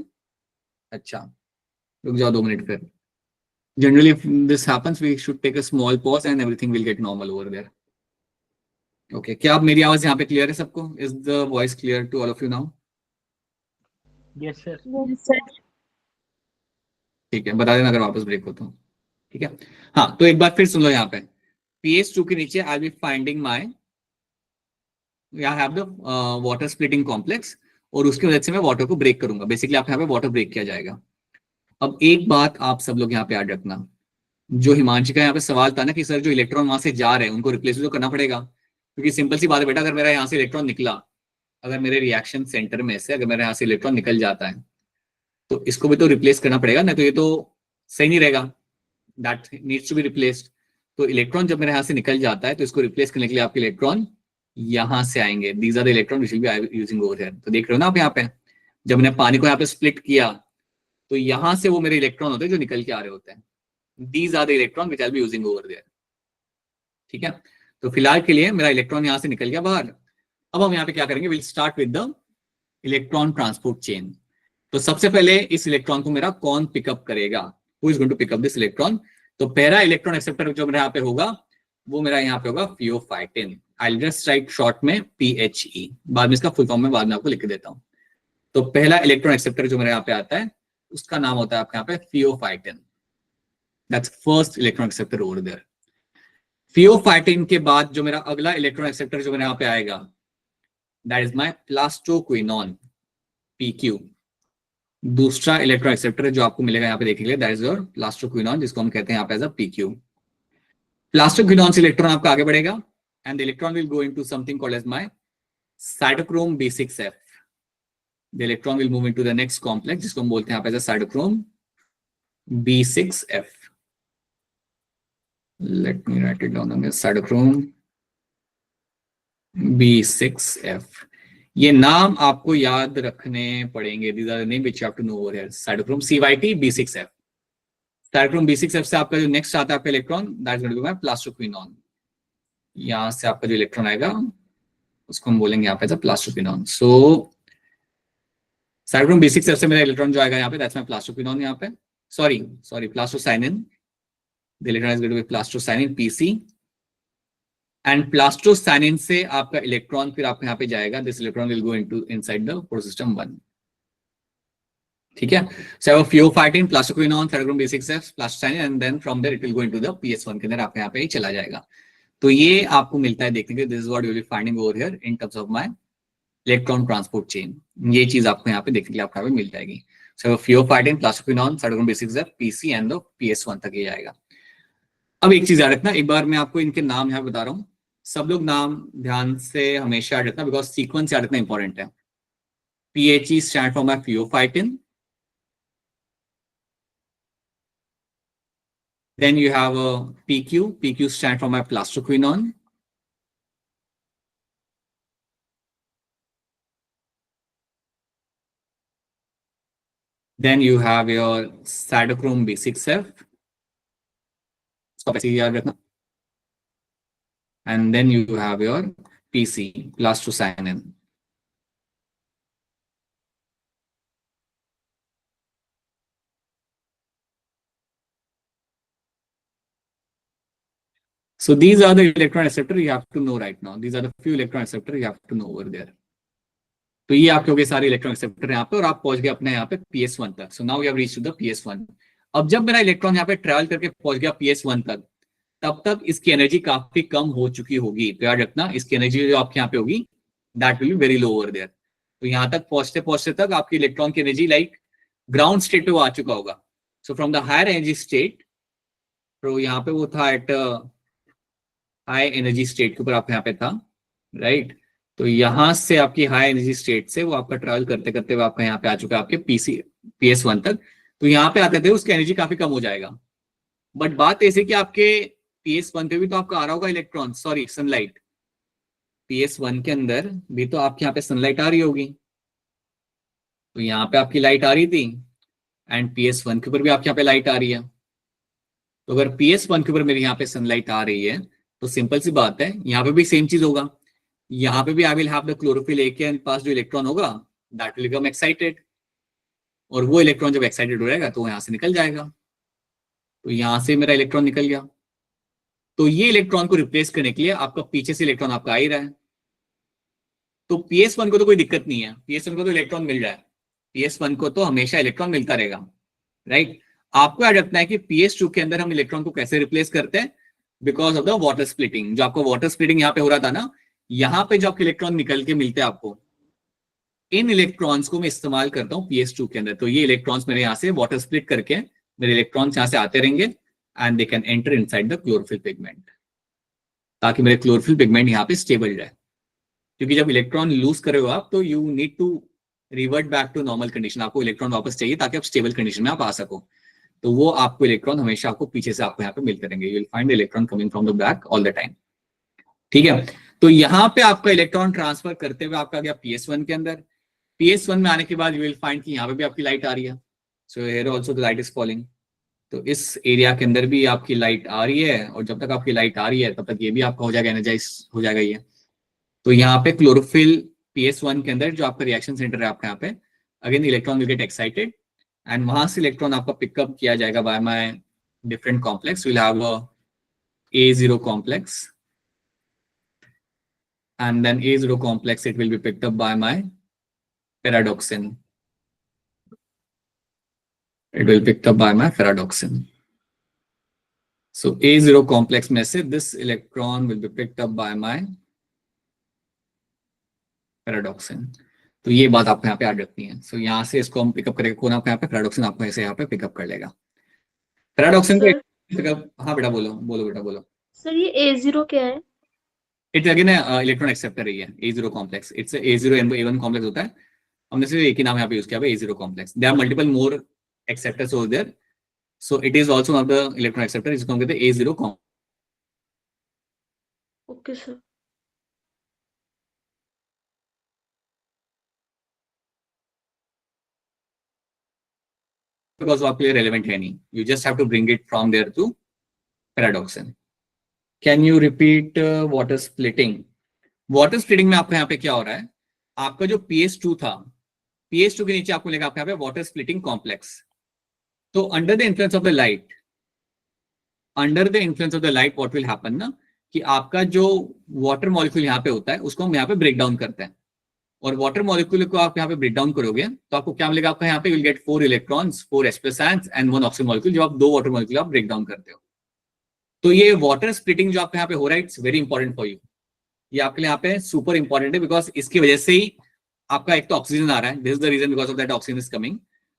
अच्छा, रुक जाओ 2 मिनट फिर। Generally if this happens we should take a small pause and everything will get normal over there. Okay, क्या अब मेरी आवाज यहाँ पे क्लियर है सबको? Is the voice clear to all of you now? Yes, sir. Yes, sir. ठीक है, बता देना अगर वापस ब्रेक हो तो। ठीक है, हाँ तो एक बार फिर सुन लो यहाँ पे, PS2 के नीचे आई बी फाइंडिंग माई, यहाँ have the water splitting complex, और उसकी वजह से मैं वाटर को ब्रेक करूंगा। बेसिकली आप यहाँ पे वाटर ब्रेक किया जाएगा। अब एक बात आप सब लोग यहाँ पे याद रखना, जो हिमांशी का यहाँ पे सवाल था ना कि सर जो इलेक्ट्रॉन वहां से जा रहे हैं उनको रिप्लेस तो करना पड़ेगा, क्योंकि सिंपल सी बात है बेटा, अगर मेरा यहाँ से इलेक्ट्रॉन निकला, अगर मेरे रिएक्शन सेंटर में से अगर मेरे यहाँ से इलेक्ट्रॉन निकल जाता है तो इसको भी तो रिप्लेस करना पड़ेगा ना, तो ये तो सही नहीं रहेगा, that needs to be replaced. तो इलेक्ट्रॉन जब मेरे यहाँ से निकल जाता है तो इसको रिप्लेस करने के लिए आपके इलेक्ट्रॉन यहां से आएंगे, these are the electron which will be using over here. तो देख रहे हो ना आप यहाँ पे, जब मैंने पानी को यहाँ पे स्प्लिट किया तो यहां से वो मेरे इलेक्ट्रॉन होते हैं जो निकल के आ रहे होते हैं, these are the electron which I will be using over there. ठीक है, तो फिलहाल के लिए मेरा इलेक्ट्रॉन यहां से निकल गया बाहर। अब हम यहाँ पे क्या करेंगे, will start with the electron transport chain. तो सबसे पहले इस इलेक्ट्रॉन को मेरा कौन पिकअप करेगा, who is going to pick up this electron. तो पहला इलेक्ट्रॉन एक्सेप्टर जो मेरे यहाँ पे होगा वो मेरा यहाँ पे होगा pheophytin. I just right short में PHE, बाद में इसका फुल फॉर्म में बाद में आपको लिख के देता हूँ। तो पहला इलेक्ट्रॉन एक्सेप्टर जो मेरे यहाँ पे आता है उसका नाम होता है आपके यहाँ पे pheophytin, that's first electron acceptor over there. Pheophytin के बाद जो मेरा अगला इलेक्ट्रॉन एक्सेप्टर जो मेरे यहाँ पे आएगा, that is my plastoquinone, PQ। दूसरा इलेक्ट्रॉन एक्सेप्टर जो आपको मिलेगा यहाँ पे देखने के लिए, दैट इज योर प्लास्टोक्विनोन, जिसको हम कहते हैं यहाँ पे एज अ PQ। प्लास्टोक्विनोन से इलेक्ट्रॉन आपका आगे बढ़ेगा and the electron will go into something called as my cytochrome B6F. The electron will move into the next complex जिसको हम बोलते हैं यहाँ पे cytochrome B6F. Let me write it down again, cytochrome B6F. ये नाम आपको याद रखने पड़ेंगे, these are the name which you have to know over here. Cytochrome CYT B6F. Cytochrome B6F से आपका जो नेक्स्ट आता है आपका electron, that is going to be my plastoquinone. यहां से आपका जो इलेक्ट्रॉन आएगा उसको हम बोलेंगे यहाँ पे प्लास्टोक्विनोन। सो साइटोक्रोम B6F से मेरा इलेक्ट्रॉन जो आएगा यहाँ पे, दैट्स माय प्लास्टोक्विनोन। यहाँ पे sorry plastocyanin, the electron is going to be plastocyanin PC, and plastocyanin से आपका इलेक्ट्रॉन फिर आपके यहाँ पे जाएगा, this electron will go into inside the photosystem 1। ठीक है, so pheophytin, plastoquinone, cytochrome B6F, plastocyanin, and then from there it will go into the PS1 के अंदर आपके यहाँ पे ही चला जाएगा। तो ये आपको मिलता है देखने के, this is what you will be finding over here in terms of my electron transport chain. ये चीज आपको यहाँ पे देखने के लिए आपको मिल जाएगी। So pheophytin, plastoquinone, cytochrome B6F, PC and the PS1 तक ये आएगा। अब एक चीज याद रखना, एक बार मैं आपको इनके नाम यहाँ बता रहा हूँ, सब लोग नाम ध्यान से हमेशा याद रखना, बिकॉज सीक्वेंस याद रखना इंपॉर्टेंट है। PHE stand for my pheophytin, then you have a PQ stand for my plastoquinone, then you have your cytochrome B6F, इसको ऐसे याद रखना, and then you have your PC, plastocyanin. So these are the electron acceptor you have to know right now. These are the few electron acceptor you have to know over there. तो ये आपके हो गए सारे electron acceptor यहाँ पे, और आप पहुंच गए अपने यहाँ पे PS1 तक। So now we have reached to the PS1। अब जब मेरा इलेक्ट्रॉन यहाँ पे ट्रैवल करके पहुंच गया PS1 तक, तब तक इसकी एनर्जी काफी कम हो चुकी होगी। तो याद रखना, इसकी एनर्जी जो आपके यहाँ पे होगी that will be very low over there. तो यहाँ तक पहुंचते पहुंचते तक आपकी इलेक्ट्रॉन की एनर्जी लाइक ग्राउंड स्टेट पे वो आ चुका होगा। So from the higher energy state, तो यहाँ पे वो था एट हाई एनर्जी स्टेट के ऊपर आप यहाँ पे था, राइट। तो यहां से आपकी हाई एनर्जी स्टेट से वो आपका ट्रैवल करते करते वो आपका यहाँ पे आ चुका है आपके PS1 तक। तो यहाँ पे आते थे उसकी एनर्जी काफी कम हो जाएगा। बट बात ऐसी कि आपके PS1 पे भी तो आपका आ रहा होगा इलेक्ट्रॉन, सॉरी सनलाइट। PS1 के अंदर भी तो आपके यहाँ पे सनलाइट आ रही होगी। तो यहाँ पे आपकी लाइट आ रही थी, एंड PS1 के ऊपर भी आपके यहाँ पे लाइट आ रही है। तो अगर PS1 के ऊपर मेरी यहाँ पे सनलाइट आ रही है तो सिंपल सी बात है, यहाँ पे भी सेम चीज होगा। यहाँ पे भी I will have the chlorophyll A के पास जो इलेक्ट्रॉन होगा दैट विल बिकम एक्साइटेड, और वो इलेक्ट्रॉन जब एक्साइटेड हो जाएगा तो यहाँ से निकल जाएगा। तो यहाँ से मेरा इलेक्ट्रॉन निकल गया। तो ये इलेक्ट्रॉन को रिप्लेस करने के लिए आपका पीछे से इलेक्ट्रॉन आपका आ ही रहा है। तो PS1 को तो कोई दिक्कत नहीं है, PS1 को तो इलेक्ट्रॉन मिल रहा है, PS1 को तो हमेशा इलेक्ट्रॉन मिलता रहेगा, राइट। आपको याद रखना है कि PS2 के अंदर हम इलेक्ट्रॉन को कैसे रिप्लेस करते हैं, because of the water splitting. जो आपको वाटर स्प्लिटिंग यहाँ पे हो रहा था ना, यहाँ पे जो आपके इलेक्ट्रॉन निकल के मिलते हैं आपको, इन इलेक्ट्रॉन्स को मैं इस्तेमाल करता हूँ PS2 के अंदर। तो ये इलेक्ट्रॉन्स मेरे यहाँ से वाटर स्प्लिट करके मेरे इलेक्ट्रॉन्स यहाँ से आते रहेंगे and they can enter inside the chlorophyll pigment, ताकि मेरे क्लोरोफिल पिगमेंट यहाँ पे स्टेबल रहे। क्योंकि जब इलेक्ट्रॉन लूज कर रहे हो आप, तो you need to revert back to normal condition. आपको इलेक्ट्रॉन वापस चाहिए ताकि आप स्टेबल कंडीशन में आप आ सको। तो वो आपको इलेक्ट्रॉन हमेशा आपको पीछे से आपको यहाँ पे मिलते रहेंगे। You will find electron coming from the back all the time. ठीक है, तो यहाँ पे आपका इलेक्ट्रॉन ट्रांसफर करते हुए आपका गया PS1 के अंदर। PS1 में आने के बाद यू विल फाइंड कि यहाँ पे भी आपकी लाइट आ रही है। So here also the light is falling. तो इस एरिया के अंदर भी आपकी लाइट आ रही है, और जब तक आपकी लाइट आ रही है तब तक ये भी आपका हो जाएगा, एनर्जाइज हो जाएगा ये। तो यहाँ पे क्लोरोफिल PS1 के अंदर जो आपका रिएक्शन सेंटर है आपका यहाँ पे, again electron will get excited and वहां से इलेक्ट्रॉन आपका पिकअप किया जाएगा by my different complex. Will have a A0 complex, and then A0 complex it will be picked up by my paradoxin. It will picked up by my paradoxin. So A0 complex में से this electron will be picked up by my paradoxin. तो ये बात आपको यहाँ पे याद रखनी है। सो यहाँ से इसको हम पिकअप करेंगे, कौन आपको यहाँ पे, पैराडॉक्सिन आपको ऐसे यहाँ पे पिकअप कर लेगा। पैराडॉक्सिन को पिकअप, हाँ बेटा बोलो बोलो बेटा बोलो। सर ये A0 क्या है? इट्स अगेन इलेक्ट्रॉन एक्सेप्टर ही है, A0 complex. It's A0 A1 complex होता है, हमने सिर्फ एक ही नाम यहाँ पे यूज किया है, A0 complex. There are multiple more acceptors over there, so it is also one of the electron acceptor, इसको हम कहते हैं A0 complex. Okay sir. Because आपके लिए रेलेवेंट है नहीं, you just have to bring it from there to ferredoxin. Can you repeat water splitting? Water splitting में आपको यहाँ पे क्या हो रहा है, आपका जो PS2 था, PS2 के नीचे आपको मिलेगा आपके यहाँ पे वाटर स्प्लिटिंग कॉम्प्लेक्स। तो under the influence of the light, under the influence of the light what will happen ना, कि आपका जो वाटर मॉलिक्यूल यहाँ पे होता है उसको हम यहाँ पे ब्रेक डाउन करते हैं, और वाटर मॉलिक्यूल को आप यहाँ पे ब्रेक डाउन करोगे तो आपको क्या मिलेगा, आपका यहाँ पे will get 4 electrons, 4 s+ ions and 1 oxygen molecule. जब आप 2 वाटर मॉलिक्यूल आप ब्रेक डाउन करते हो, तो ये वाटर स्प्लिटिंग जो आपके यहाँ पे हो रहा है, it's very important for you. ये आपके लिए यहाँ पे सुपर इंपॉर्टेंट है, बिकॉज इसकी वजह से ही आपका एक तो ऑक्सीजन आ रहा है, this is the reason because of that oxygen is coming.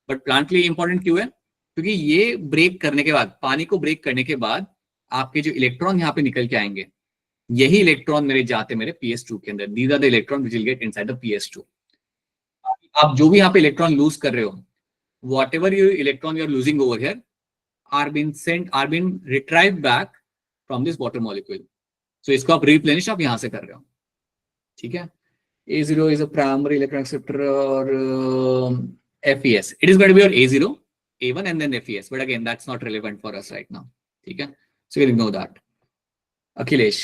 But plant के लिए इंपॉर्टेंट क्यों है, क्योंकि ये ब्रेक करने के बाद, पानी को ब्रेक करने के बाद आपके जो इलेक्ट्रॉन यहाँ पे निकल के आएंगे, यही इलेक्ट्रॉन मेरे जाते मेरे PS2 के अंदर। These are the electron which will get inside the PS2। आप जो भी यहाँ पे इलेक्ट्रॉन लूज कर रहे हो, whatever you electron you are losing over here are been retrieve back from this water molecule. So इसको आप रिप्लेनिश आप यहाँ से कर रहे हो। ठीक है, A0 is a primary electron acceptor or FES. It is going to be your A0, A1 and then FES. But again, that's not relevant for us right now. Okay, so you can ignore that. Akhilesh,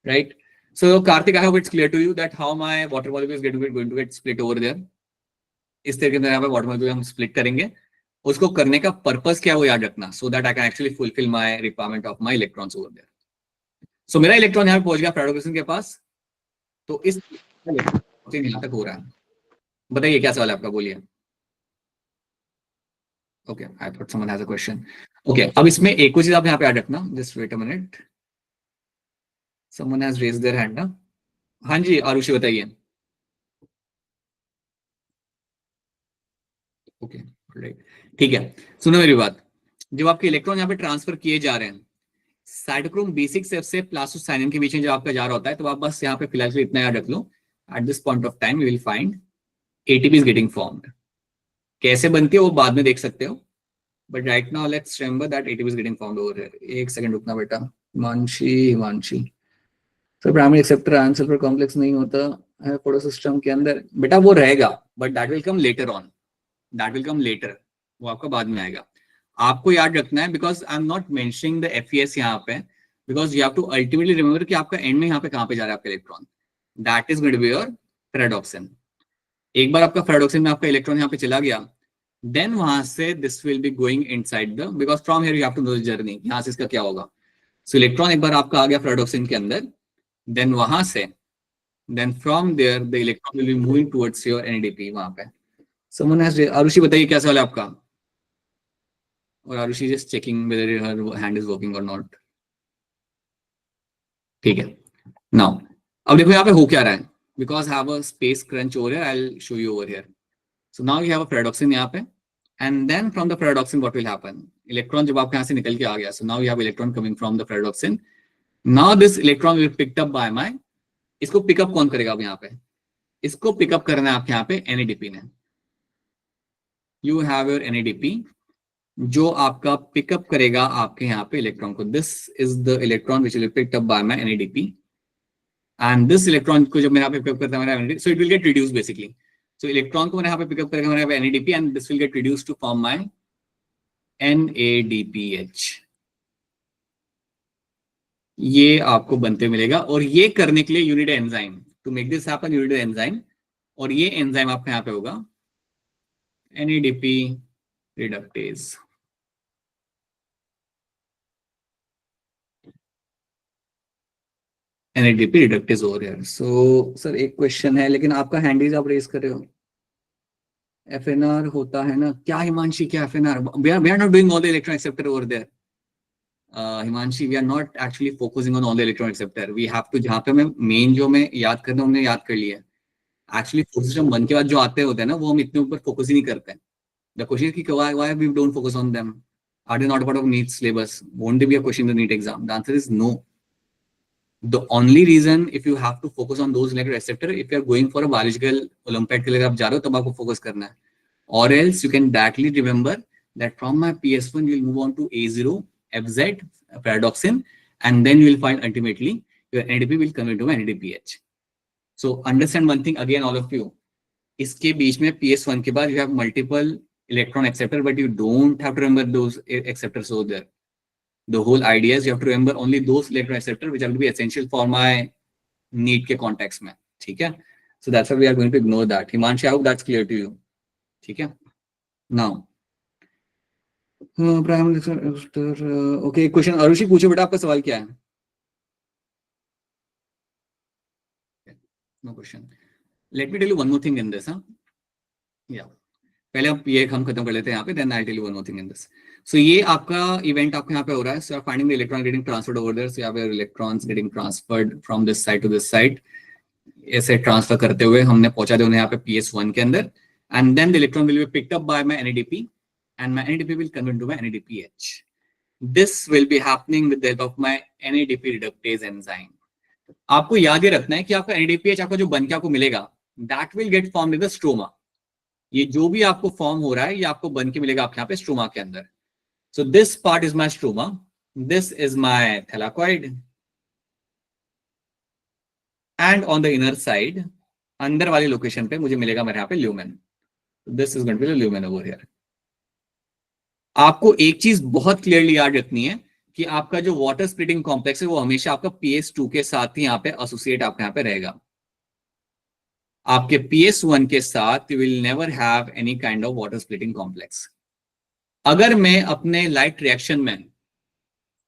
right? So Karthik, I hope it's clear to you that how my water molecule is going to get split over there. इस तरीके से यहाँ पे water molecule हम split करेंगे, उसको करने का पर्पस क्या है वो याद रखना, so that I can actually fulfill my requirement of my electrons over there. So मेरा इलेक्ट्रॉन यहाँ पे पहुंच गया पैराडॉक्सिन के पास, तो इस यहाँ तक हो रहा है। बताइए क्या सवाल है आपका, बोलिए। Okay, I thought someone has a question. Okay, अब इसमें एक और चीज आप यहाँ पे याद रखना, just wait a minute, someone has raised their hand ना। हाँ जी आरुषि बताइए। ओके राइट, ठीक है, सुनो मेरी बात। जब आपके इलेक्ट्रॉन यहाँ पे ट्रांसफर किए जा रहे हैं, साइटोक्रोम B6 से प्लास्टोसाइनिन के बीच में जब आपका जा रहा होता है, तो आप बस यहाँ पे फिलहाल इतना याद रख लो, at this point of time you will find ATP is getting formed. कैसे बनती है वो बाद में देख सकते हो, but right now let's remember that ATP is getting formed over here. एक सेकंड रुकना बेटा, Himanshi sir primary acceptor ion sulphur complex नहीं होता है फोटो सिस्टम के अंदर। बेटा वो रहेगा, but that will come later on, that will come later, वो आपका बाद में आएगा। आपको याद रखना है, because I am not mentioning the FES यहाँ पे, because you have to ultimately remember कि आपका एंड में यहाँ पे कहाँ पे जा रहा है आपका electron, that is going to be your ferredoxin. एक बार आपका पैराडॉक्सिन में आपका इलेक्ट्रॉन यहाँ पे चला गया, देन वहां से this will be going inside the, because from here you have to know the journey, यहाँ से इसका क्या होगा। सो इलेक्ट्रॉन एक बार आपका आ गया पैराडॉक्सिन के अंदर, देन वहां से, then from there the electron will be moving towards your NADP। वहां पे समवन हैज, आरुषि बताइए क्या सवाल है आपका। और Arushi just checking whether her hand is working और नॉट। ठीक है, नाउ अब देखो यहाँ पे हो क्या रहा है, because have a space crunch over here, I will show you over here. So now you have a ferredoxin यहाँ पे, and then from the ferredoxin what will happen, electron जब आपके यहाँ से निकल के आ गया, so now you have electron coming from the ferredoxin. Now this electron will picked up by my, इसको पिकअप कौन करेगा अब यहाँ पे, इसको पिकअप करना है आपके यहाँ पे NADP ने। यू हैव योर NADP जो आपका पिकअप करेगा आपके यहाँ पे इलेक्ट्रॉन को। This is the electron which will picked up by my NADP, and this electron को जब मेरे यहाँ पे पिकअप करता है मेरा NADP, so it will get reduce basically. So electron को मेरे यहाँ पे पिकअप करेगा मेरे यहाँ पे NADP, and this will get reduce to form my NADPH। ये आपको बनते मिलेगा, और ये करने के लिए you need enzyme to make this happen, you need enzyme, और ये एंजाइम आपके यहाँ पे होगा NADP रिडक्टेज। NADP रिडक्टेज हो रहा है। सो सर एक क्वेश्चन है, लेकिन आपका हैंडीज आप रेज कर रहे हो, FNR होता है ना क्या हिमांशी, क्या FNR? we are not doing all the electron acceptor over there. Himanshi, we are not actually focusing on all the electron acceptor. We have to, जहाँ पे मैं मेन जो मैं याद करना हमने याद कर लिया। एक्चुअली फोर्स सिस्टम बन के बाद जो आते होते हैं ना, वो हम इतने ऊपर फोकस ही नहीं करते हैं। द क्वेश्चन इज कि why we don't focus on them? Are they not part of NEET syllabus? Won't they be a question in the NEET exam? The answer is no. The only reason if you have to focus on those electron acceptor, if you are going for a biological Olympiad के लिए आप जा रहे हो तब आपको focus करना है, or else you can directly remember that from my PS1 you will move on to A0 FZ paradoxin, and then you will find ultimately your NADP will convert to NADPH. So understand one thing again, all of you. इसके बीच में PS1 के बाद you have multiple electron acceptor, but you don't have to remember those acceptors over there. The whole idea is you have to remember only those electron acceptor which have to be essential for my NEET के context में, ठीक है? So that's why we are going to ignore that. Himanshi, I hope that's clear to you. ठीक है? Now, prime minister, okay, question Arushi पूछो बेटा, आपका सवाल क्या है? No question. Let me tell you one more thing in this, huh? Yeah. पहले अब ये हम खत्म कर लेते हैं यहाँ पे, then I'll tell you one more thing in this. So ये आपका इवेंट आपके यहाँ पे हो रहा है. So you're finding the electron getting transferred over there. So you have your electrons getting transferred from this side to this side. ऐसे transfer करते हुए हमने पहुंचा दिया उन्हें यहाँ पे PS1 के अंदर, and then the electron will be picked up by my NADP, and my NADP will convert to my NADPH. This will be happening with the help of my NADP reductase enzyme. आपको याद ही रखना है कि आपका NADPH आपका जो बन के आपको मिलेगा, that will get formed in the stroma. ये जो भी आपको फॉर्म हो रहा है ये आपको बन के मिलेगा आपके यहाँ पे स्ट्रोमा के अंदर. So this part is my stroma, this is my thylakoid, and on the inner side, अंदर वाली लोकेशन पे मुझे मिलेगा मेरे यहाँ पे lumen. This is going to be the lumen over here. आपको एक चीज बहुत क्लियरली याद रखनी है कि आपका जो वाटर स्प्लिटिंग कॉम्प्लेक्स है वो हमेशा आपका PS2 के साथ ही यहाँ पे एसोसिएट आपके यहाँ पे रहेगा. आपके PS1 के साथ you will never have any kind of water splitting complex. अगर मैं अपने लाइट रिएक्शन में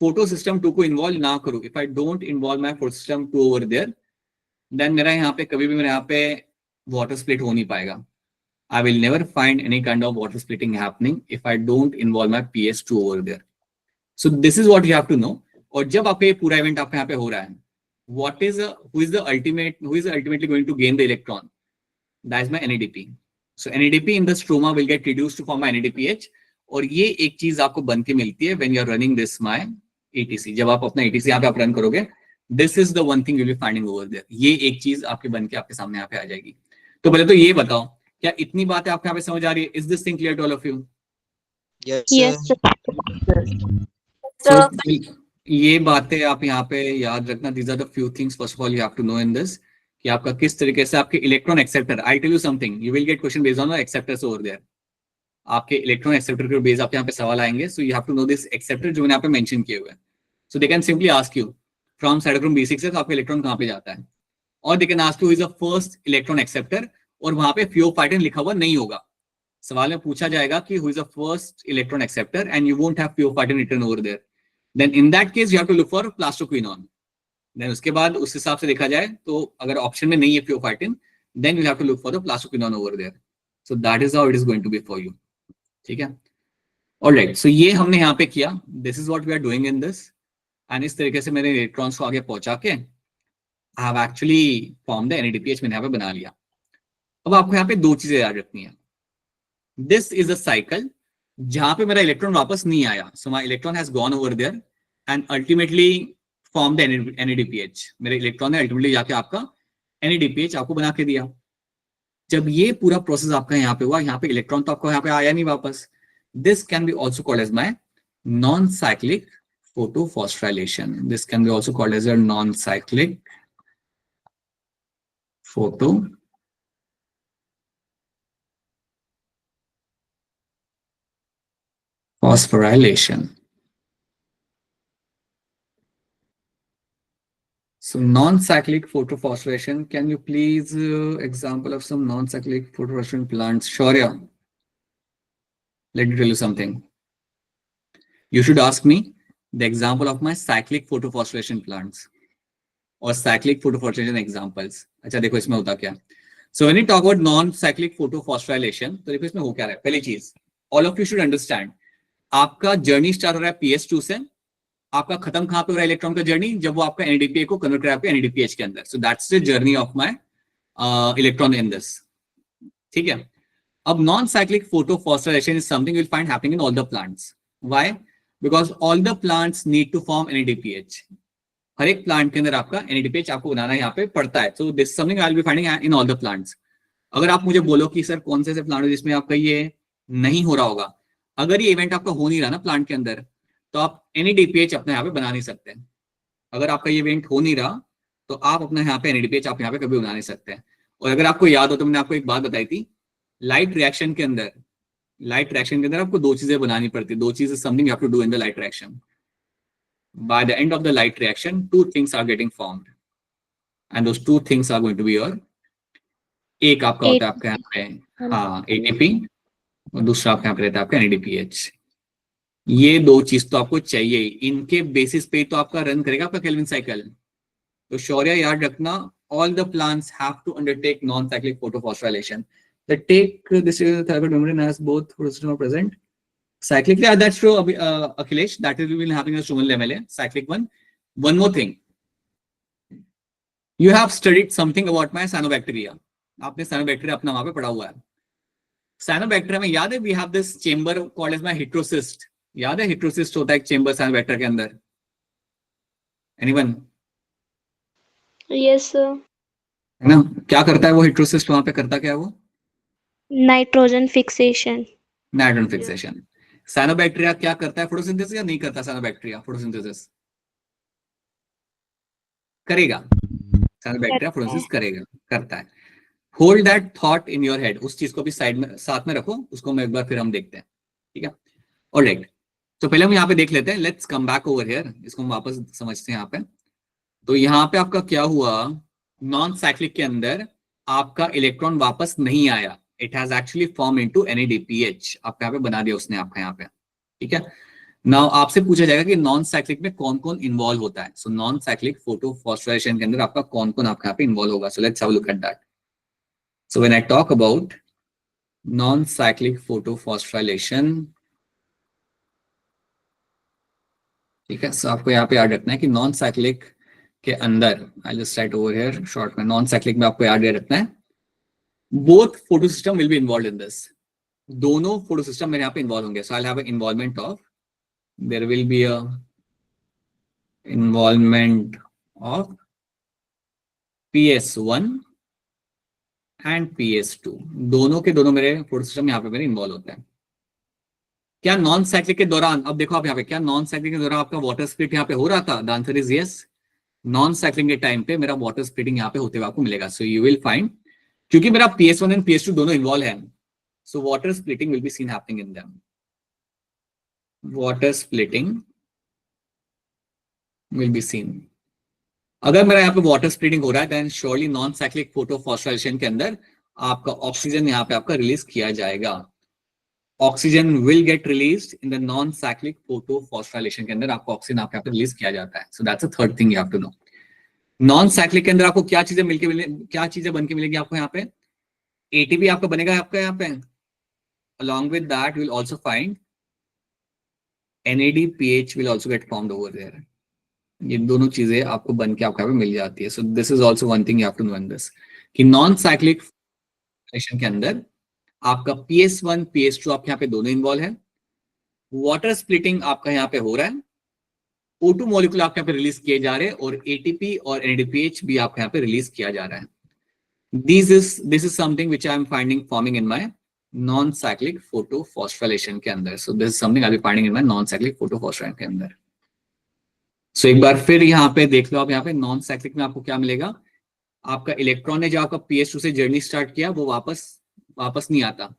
फोटो सिस्टम 2 को इन्वॉल्व ना करूं, if I don't involve my photo system 2 over there, देन मेरा यहाँ पे कभी भी मेरे यहाँ पे वाटर स्प्लिट हो नहीं पाएगा. I will never find any kind of water splitting happening if I don't involve my PS2 over there. So this is what you have to know. और जब आपका ये पूरा इवेंट आपके यहाँ पे हो रहा है, who is ultimately going to gain the electron? That is my NADP. So NADP in the stroma will get reduced to form my NADPH. और ये एक चीज आपको बन के मिलती है when you are running this my ATC. जब आप अपना ATC यहाँ पे आप रन करोगे, this is the one thing you will be finding over there. ये एक चीज आपके बन के आपके सामने यहाँ पे आ जाएगी. तो पहले तो ये बताओ, क्या इतनी बातें आपके यहाँ पे समझ आ रही है? Is this thing clear to all of you? Yes, Sir. ये बातें आप यहाँ पे याद रखना. These are the few things first of all you have to know in this, कि आपका किस तरीके से आपके electron acceptor. I tell you something, you will get question based on the acceptors over there. आपके इलेक्ट्रॉन एक्सेप्टर के base आपके यहाँ पे सवाल आएंगे. So you have to know this acceptor जो मैंने यहाँ पे मेंशन किए हुए हैं. So they can simply ask you from cytochrome B6 से तो आपका इलेक्ट्रॉन कहाँ पे जाता है, और they can ask you who is the first electron acceptor, और वहां पे फियोफाइटिन लिखा हुआ नहीं होगा. सवाल में पूछा जाएगा कि who is the first electron acceptor and you won't have pheophytin written over there. Then in that case you have to look for plastoquinone. Then उसके बाद उस हिसाब से देखा जाए तो अगर ऑप्शन में नहीं है pheophytin, then you have to look for the plastoquinone over there. So that is how it is going to be for you. ठीक है. ऑलराइट, सो ये हमने यहाँ पे किया, this is what we are doing in this, and इस तरीके से मैंने इलेक्ट्रॉन्स को आगे पहुंचा के I have actually form the NADPH मैंने यहाँ पे बना लिया। अब आपको यहाँ पे दो चीजें याद रखनी है। दिस इज अ साइकिल जहां पे मेरा इलेक्ट्रॉन वापस नहीं आया, so my electron has gone over there and ultimately form the NADPH। मेरे इलेक्ट्रॉन ने अल्टीमेटली जाके आपका NADPH आपको बना के दिया। जब ये पूरा प्रोसेस आपका यहाँ पे हुआ, यहाँ पे इलेक्ट्रॉन तो आपको यहाँ पे आया नहीं वापस। This can be also called as my non cyclic photofosphorylation. This can be also called as a non-cyclic phosphorylation. So non-cyclic photophosphorylation, can you please example of some non-cyclic photophosphorylation plants? Shaurya, let me tell you something. You should ask me the example of my cyclic photophosphorylation plants or cyclic photophosphorylation examples. अच्छा देखो इसमें होता क्या। So when you talk about non-cyclic photophosphorylation, तो देखो इसमें हो क्या रहा है। पहली चीज, all of you should understand, आपका जर्नी स्टार्ट हो रहा है PS2 से, आपका खत्म कहां पे हो रहा है इलेक्ट्रॉन का जर्नी, जब वो आपका NADPH को कन्वर्ट करा पे NADPH के अंदर। So that's the journey of my electron in this, ठीक है। अब non cyclic photophosphorylation is something you will find happening in all the plants. Why? Because all the plants need to form NADPH। हर एक plant के अंदर आपका NADPH आपको बनाना यहाँ पे पड़ता है। So this something I will be finding in all the plants. अगर आप मुझे बोलो कि सर कौन से ऐसे प्लांट है जिसमें आपका ये नहीं हो रहा होगा, अगर ये इवेंट आपका हो नहीं रहा ना प्लांट के अंदर, तो आप NADPH अपने यहाँ पे बना नहीं सकते। अगर आपका ये इवेंट हो नहीं रहा तो आप अपने यहाँ पे NADPH आप यहाँ पे कभी बना नहीं सकते। और अगर आपको याद हो तो मैंने आपको एक बात बताई थी, लाइट रिएक्शन के अंदर आपको दो चीजें बनानी पड़ती है। दो चीजें something you have to do in the light reaction. By the end of the light reaction, two things are getting formed and those two things are going to be your, एक आपका होता है आपके यहाँ पे हाँ ATP, और दूसरा आपके यहाँ पे रहता है आपका NADPH। ये दो चीज तो आपको चाहिए, इनके बेसिस पे तो आपका रन करेगा आपका केल्विन साइकिल। तो शौर्य याद रखना, all the plants have to undertake non cyclic photophosphorylation. The take this therapeutic membrane has both photosystem are present. Cyclically, that's true, Akhilesh. That is will happening at Strumal level. Cyclic one. One more thing. You have studied something about my cyanobacteria. आपने cyanobacteria अपना वहां पे पढ़ा हुआ है। Cyanobacteria में याद है we have this chamber called as my heterocyst. याद है heterocyst होता है एक chamber cyanobacteria के अंदर। Anyone? Yes sir. है ना, क्या करता है वो heterocyst, वहां पे करता क्या है वो? Nitrogen fixation. Nitrogen fixation. Cyanobacteria क्या करता है, फोटोसिंथेसिस या नहीं करता? साइनोबैक्टीरिया फोटोसिंथेसिस करेगा, साइनोबैक्टीरिया फोटोसिंथेसिस करेगा, करता है। Hold that thought in your head, उस चीज को भी साइड में साथ में रखो, उसको हम एक बार फिर हम देखते हैं, ठीक है। ऑलराइट, तो पहले हम यहाँ पे देख लेते हैं, let's come back over here, इसको हम वापस समझते हैं यहाँ पे। तो यहाँ पे आपका क्या हुआ, नॉन साइक्लिक के अंदर आपका इलेक्ट्रॉन वापस नहीं आया, it has actually form into NADPH, आपका यहाँ पे बना दिया उसने आपका यहाँ पे, ठीक है। नाउ आपसे पूछा जाएगा कि नॉन साइक्लिक में कौन कौन इन्वॉल्व होता है। सो नॉन साइक्लिक फोटोफॉस्फोराइलेशन के अंदर आपका कौन कौन आपका यहाँ पे इन्वॉल्व होगा। So let's have a look at that. So when I talk about non cyclic photophosphorylation, ठीक है, सो आपको यहाँ पे याद रखना है कि नॉन साइक्लिक के अंदर, I just right over here short में, नॉन साइक्लिक में आपको याद रखना है both photosystem will be involved in this. दोनों photosystem मेरे यहाँ पे involve होंगे। So I'll have an involvement of, there will be a involvement of PS1 and PS2, दोनों के दोनों मेरे photosystem यहाँ पे मेरे involve होते हैं। क्या नॉन साइक्लिक के दौरान, अब देखो आप यहाँ पे, क्या नॉन साइक्लिक के दौरान आपका वाटर स्प्लिट यहाँ पे हो रहा था? The answer is yes. Non cyclic के टाइम पे मेरा वाटर स्प्लिटिंग यहाँ पे होते हुए आपको मिलेगा। सो यू विल फाइंड, क्योंकि मेरा PS1 एंड PS2 दोनों इन्वॉल्व है, so water splitting will be seen happening in them. Water splitting will be seen. अगर मेरा यहाँ पे वाटर स्प्लिटिंग हो रहा है, then surely non cyclic photophosphorylation के अंदर आपका ऑक्सीजन यहाँ पे आपका रिलीज किया जाएगा। Oxygen will get released in the non cyclic photophosphorylation के अंदर, आपको ऑक्सीजन आपके यहाँ पे रिलीज किया जाता है। So that's a third thing you have to know. Non cyclic के अंदर आपको क्या चीजें क्या चीजें बन के मिलेगी आपको यहाँ पे? ATP आपका बनेगा आपका यहाँ पे। Along with that, you will also find NADPH will also get formed over there. ये दोनों चीजें आपको बन के आपको यहाँ पे मिल जाती है. So this is also one thing you have to know in this कि नॉन साइक्लिक फॉस्फोराइलेशन के अंदर आपका PS1 PS2 आपके यहाँ पे दोनों इन्वॉल्व है. वाटर स्प्लिटिंग आपका यहाँ पे हो रहा है. O2 मॉलिक्यूल आपके यहाँ पे रिलीज किए जा रहे हैं और ATP और NADPH भी आपके यहाँ पे रिलीज किया जा रहा है. This is something which I am finding forming in my non-cyclic photophosphorylation के अंदर. So this is something I'll be finding in my non-cyclic photophosphorylation के अंदर. So एक बार फिर यहाँ पे देख लो आप यहाँ पे नॉन साइक्लिक में आपको क्या मिलेगा. आपका इलेक्ट्रॉन ने जो आपका PS2 से जर्नी स्टार्ट किया वो वापस नहीं आता.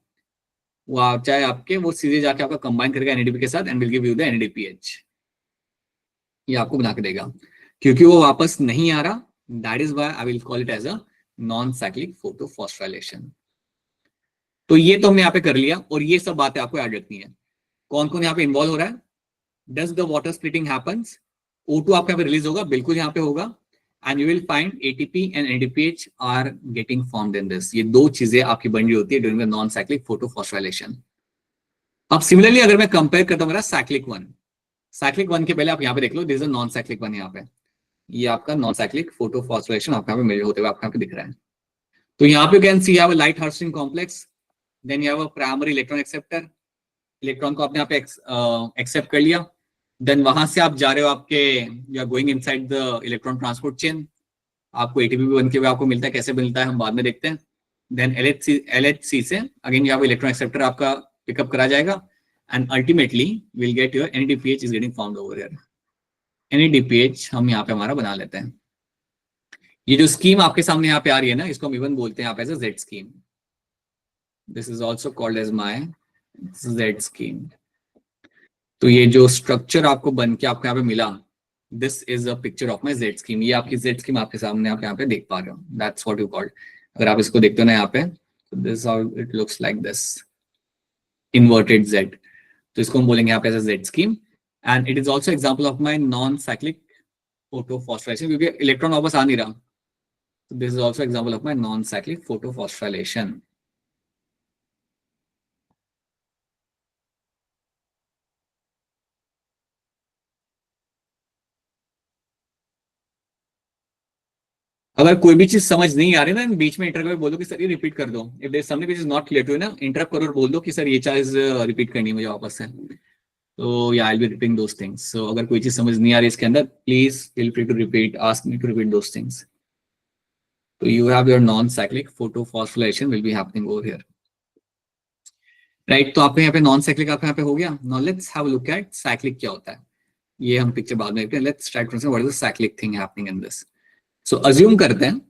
वो आप चाहे आपके वो सीधे जाके आपका कंबाइन करेगा NADP के साथ and will give you the NADPH. ये आपको बना के देगा क्योंकि वो वापस नहीं आ रहा. That is why I will call it as a non cyclic photophosphorylation. तो ये तो हमने यहाँ पे कर लिया और ये सब बातें आपको याद रखनी है. कौन कौन यहाँ पे इन्वॉल्व हो रहा है. Does the water splitting happens. O2 आपके यहाँ पे रिलीज होगा, बिल्कुल यहाँ पे होगा. And you will find ATP and NADPH are getting formed in this. ये दो चीजें आपकी बन रही होती है during the non cyclic photophosphorylation. अब सिमिलरली अगर मैं कंपेयर करता हूँ मेरा साइक्लिक वन के पहले आप यहाँ पे देख लो. This is a non cyclic one. यहाँ पे ये आपका नॉन साइक्लिक फोटोफॉस्फोराइलेशन आपके यहाँ पे मिल होते हुए आपके यहाँ पे दिख रहा है. तो यहाँ पे can see have a light harvesting complex. Then you have a primary electron acceptor. Electron को आपने यहाँ पे एक्सेप्ट कर लिया. देन वहां से आप जा रहे हो आपके you are going inside the electron transport chain. आपको ATP बन के हुए आपको मिलता है. कैसे मिलता है हम बाद में देखते हैं. देन LHC से अगेन यहाँ पे इलेक्ट्रॉन एक्सेप्टर आपका पिकअप करा जाएगा and ultimately will get your NADPH is getting formed over here. NADPH हम यहाँ पे हमारा बना लेते हैं. ये जो स्कीम आपके सामने यहाँ पे आ रही है ना, इसको हम इवन बोलते हैं यहाँ पे as a Z scheme. This is also called as my Z scheme. तो ये जो स्ट्रक्चर आपको बन के आपको यहाँ पे मिला, this is a picture of my Z scheme. ये आपकी Z स्कीम आपके सामने आप यहाँ पे देख पा रहे हो. That's what you called. अगर आप इसको देखते हो ना यहाँ पे, this how it looks like this inverted Z. तो इसको हम बोलेंगे यहाँ पे as a Z scheme. And it is also example of my non cyclic photophosphorylation क्योंकि इलेक्ट्रॉन वापस आ नहीं रहा. This is also example of my non cyclic photophosphorylation. अगर कोई भी चीज समझ नहीं आ रही ना बीच में इंटरप्ट बोल दो कि सर ये रिपीट कर दो. If there something which is not clear to you ना, इंटरप्ट करो और बोल दो कि सर ये चीज रिपीट करनी है मुझे वापस से. तो या I will be repeating those things. So अगर कोई चीज समझ नहीं आ रही इसके अंदर, please feel free to repeat, ask me to repeat those things. तो you have your non cyclic photophosphorylation will be happening over here. Right. तो आपके यहाँ पे नॉन साइक्लिक आपके यहाँ पे हो गया. Now let's have a look eight cyclic क्या होता है. ये हम पिक्चर बाद में देखते हैं. Let's try to understand what is the cyclic thing happening in this. So assume करते हैं,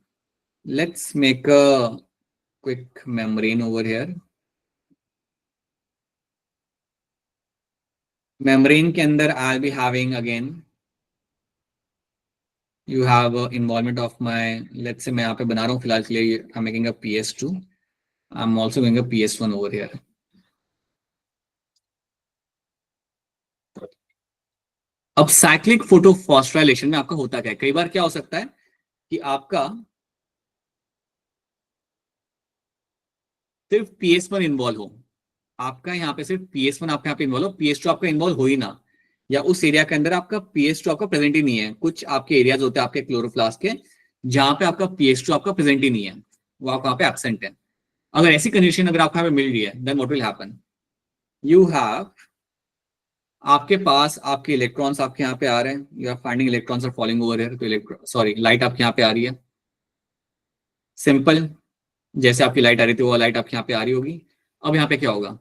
let's make a quick membrane over here. Membrane के अंदर I'll be having again, you have a involvement of my, let's say मैं यहाँ पे बना रहा हूँ फिलहाल के लिए, I'm making a PS2. I'm also doing a PS1 over here. अब साइक्लिक फोटोफॉस्फोराइलेशन में आपका होता क्या है. कई बार क्या हो सकता है कि आपका सिर्फ PS1 इन्वॉल्व हो. आपका यहाँ पे सिर्फ PS1 आपके यहाँ पे इन्वॉल्व हो, PS2 आपका इन्वॉल्व हो ही ना, या उस एरिया के अंदर आपका PS2 आपका प्रेजेंट ही नहीं है. कुछ आपके एरियाज होते हैं आपके क्लोरोप्लास्ट के जहां पे आपका PS2 आपका प्रेजेंट ही नहीं है, वो आपका यहाँ पे एब्सेंट है. अगर ऐसी कंडीशन अगर आपको यहाँ पे मिल रही है, then what will happen. You have आपके पास आपके इलेक्ट्रॉन्स आपके यहाँ पे आ रहे हैं. You are finding electrons are falling over here. तो सॉरी लाइट आपके यहाँ पे आ रही है. सिंपल, जैसे आपकी लाइट आ रही थी वो लाइट आपके यहाँ पे आ रही होगी. अब यहाँ पे क्या होगा,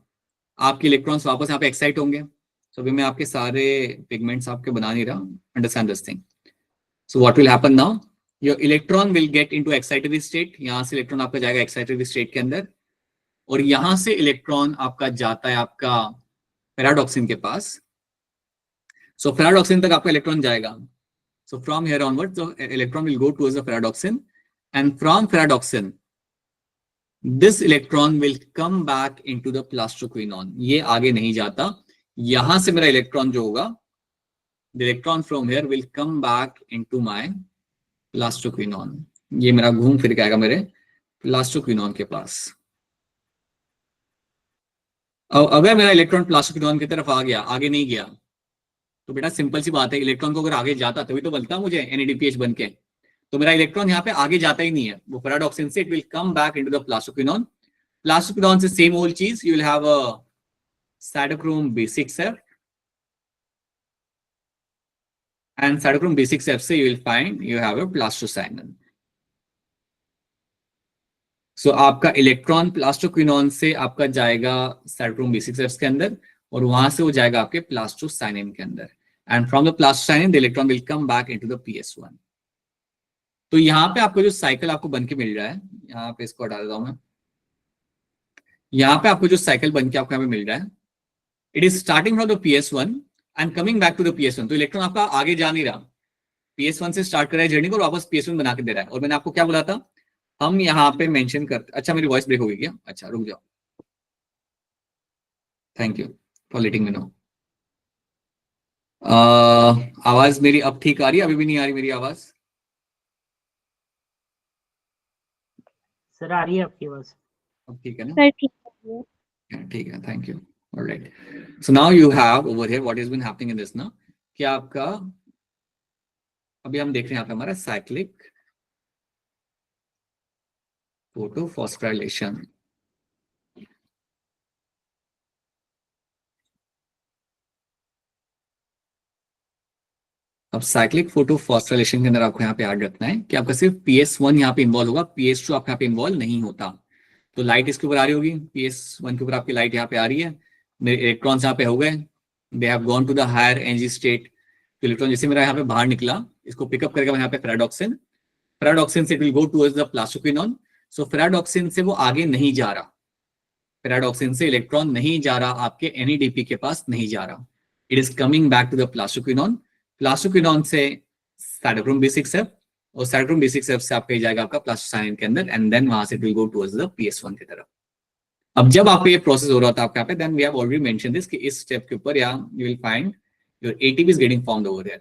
आपके इलेक्ट्रॉन्स वापस यहाँ पे एक्साइट होंगे. तो अभी मैं आपके सारे पिगमेंट्स आपके बना नहीं रहा. Understand this thing. So what will happen now, your electron will get into excited state. यहाँ से इलेक्ट्रॉन आपका जाएगा एक्साइटेड स्टेट के अंदर और यहाँ से इलेक्ट्रॉन आपका जाता है आपका पैराडॉक्सिन के पास. सो पैराडॉक्सिन तक आपका इलेक्ट्रॉन जाएगा. So from here onward the electron will go towards the ferredoxin and from ferredoxin this electron will come back into the plastoquinone. ये आगे नहीं जाता. यहां से मेरा इलेक्ट्रॉन जो होगा, the electron from here will come back into my plastoquinone. ये मेरा घूम फिर के आएगा मेरे plastoquinone के पास. अब अगर मेरा इलेक्ट्रॉन plastoquinone की तरफ आ गया, आगे नहीं गया, तो बेटा सिंपल सी बात है, इलेक्ट्रॉन को अगर आगे जाता तभी तो बनता मुझे NADPH बन के। तो मेरा इलेक्ट्रॉन यहाँ पे आगे जाता ही नहीं है, वो पैराडॉक्सिन से it will come back into the plastoquinone. Plastoquinone से सेम ओल्ड चीज, you will have a cytochrome B6F, and cytochrome B6F से you will find you have a plastocyanin. So आपका इलेक्ट्रॉन प्लास्टोक्विनोन से आपका जाएगा cytochrome B6F के अंदर, और वहां से वो जाएगा आपके प्लास्टोसाइनिन के अंदर, and from the plastocyanin the electron will come back into the PS1। तो यहाँ पे आपको जो साइकिल आपको बन के मिल रहा है, यहाँ पे इसको हटा देता हूं मैं, यहाँ पे आपको जो साइकिल बन के आपको यहाँ पे मिल रहा है, it is starting from the PS1 and coming back to the PS1। तो इलेक्ट्रॉन आपका आगे जा नहीं रहा, PS1 से स्टार्ट कर रहा है जर्नी को और वापस PS1 बना के दे रहा है। और मैंने आपको क्या बोला था, हम यहाँ पे मेंशन करते, अच्छा मेरी वॉइस ब्रेक हो गई क्या, अच्छा रुक जाओ, thank you for letting me know. आवाज मेरी अब ठीक आ रही है, अभी भी नहीं आ रही मेरी आवाज? सर आ रही है आपकी आवाज। अब ठीक है ना? सर ठीक है। ठीक है, thank you. Alright, so now you have over here what is been happening in this ना, कि आपका अभी हम देख रहे हैं यहाँ पे हमारा साइक्लिक फोटोफॉस्फोराइलेशन। अब साइक्लिक फोटोफॉस्फोराइलेशन के अंदर आपको यहाँ पे याद रखना है कि आपका सिर्फ PS1 यहाँ पे इन्वॉल्व होगा, PS2 आपका यहाँ पे इन्वॉल्व नहीं होता। तो लाइट इसके ऊपर आ रही होगी, PS1 के ऊपर आपकी लाइट यहाँ पे आ रही है, मेरे इलेक्ट्रॉन्स यहाँ पे हो गए, they have gone to the higher energy state. तो इलेक्ट्रॉन जैसे मेरा यहाँ पे बाहर निकला, इसको पिकअप करके यहाँ पे पैराडॉक्सिन, पैराडॉक्सिन से it will go towards the plastoquinone. So ferredoxin से वो आगे नहीं जा रहा, पैराडॉक्सिन से इलेक्ट्रॉन नहीं जा रहा, आपके NADP के पास नहीं जा रहा, it is coming back to the plastoquinone. Plastoquinone से साइटोक्रोम B6F, और साइटोक्रोम B6F से आपका जाएगा आपका प्लास्टोसाइनिन के अंदर, एंड देन वहां से it will go towards the PS1 की तरफ। अब जब आपका ये प्रोसेस हो रहा था आपका पे, then we have already mention this कि इस स्टेप के ऊपर या you will find your ATP is getting formed over here.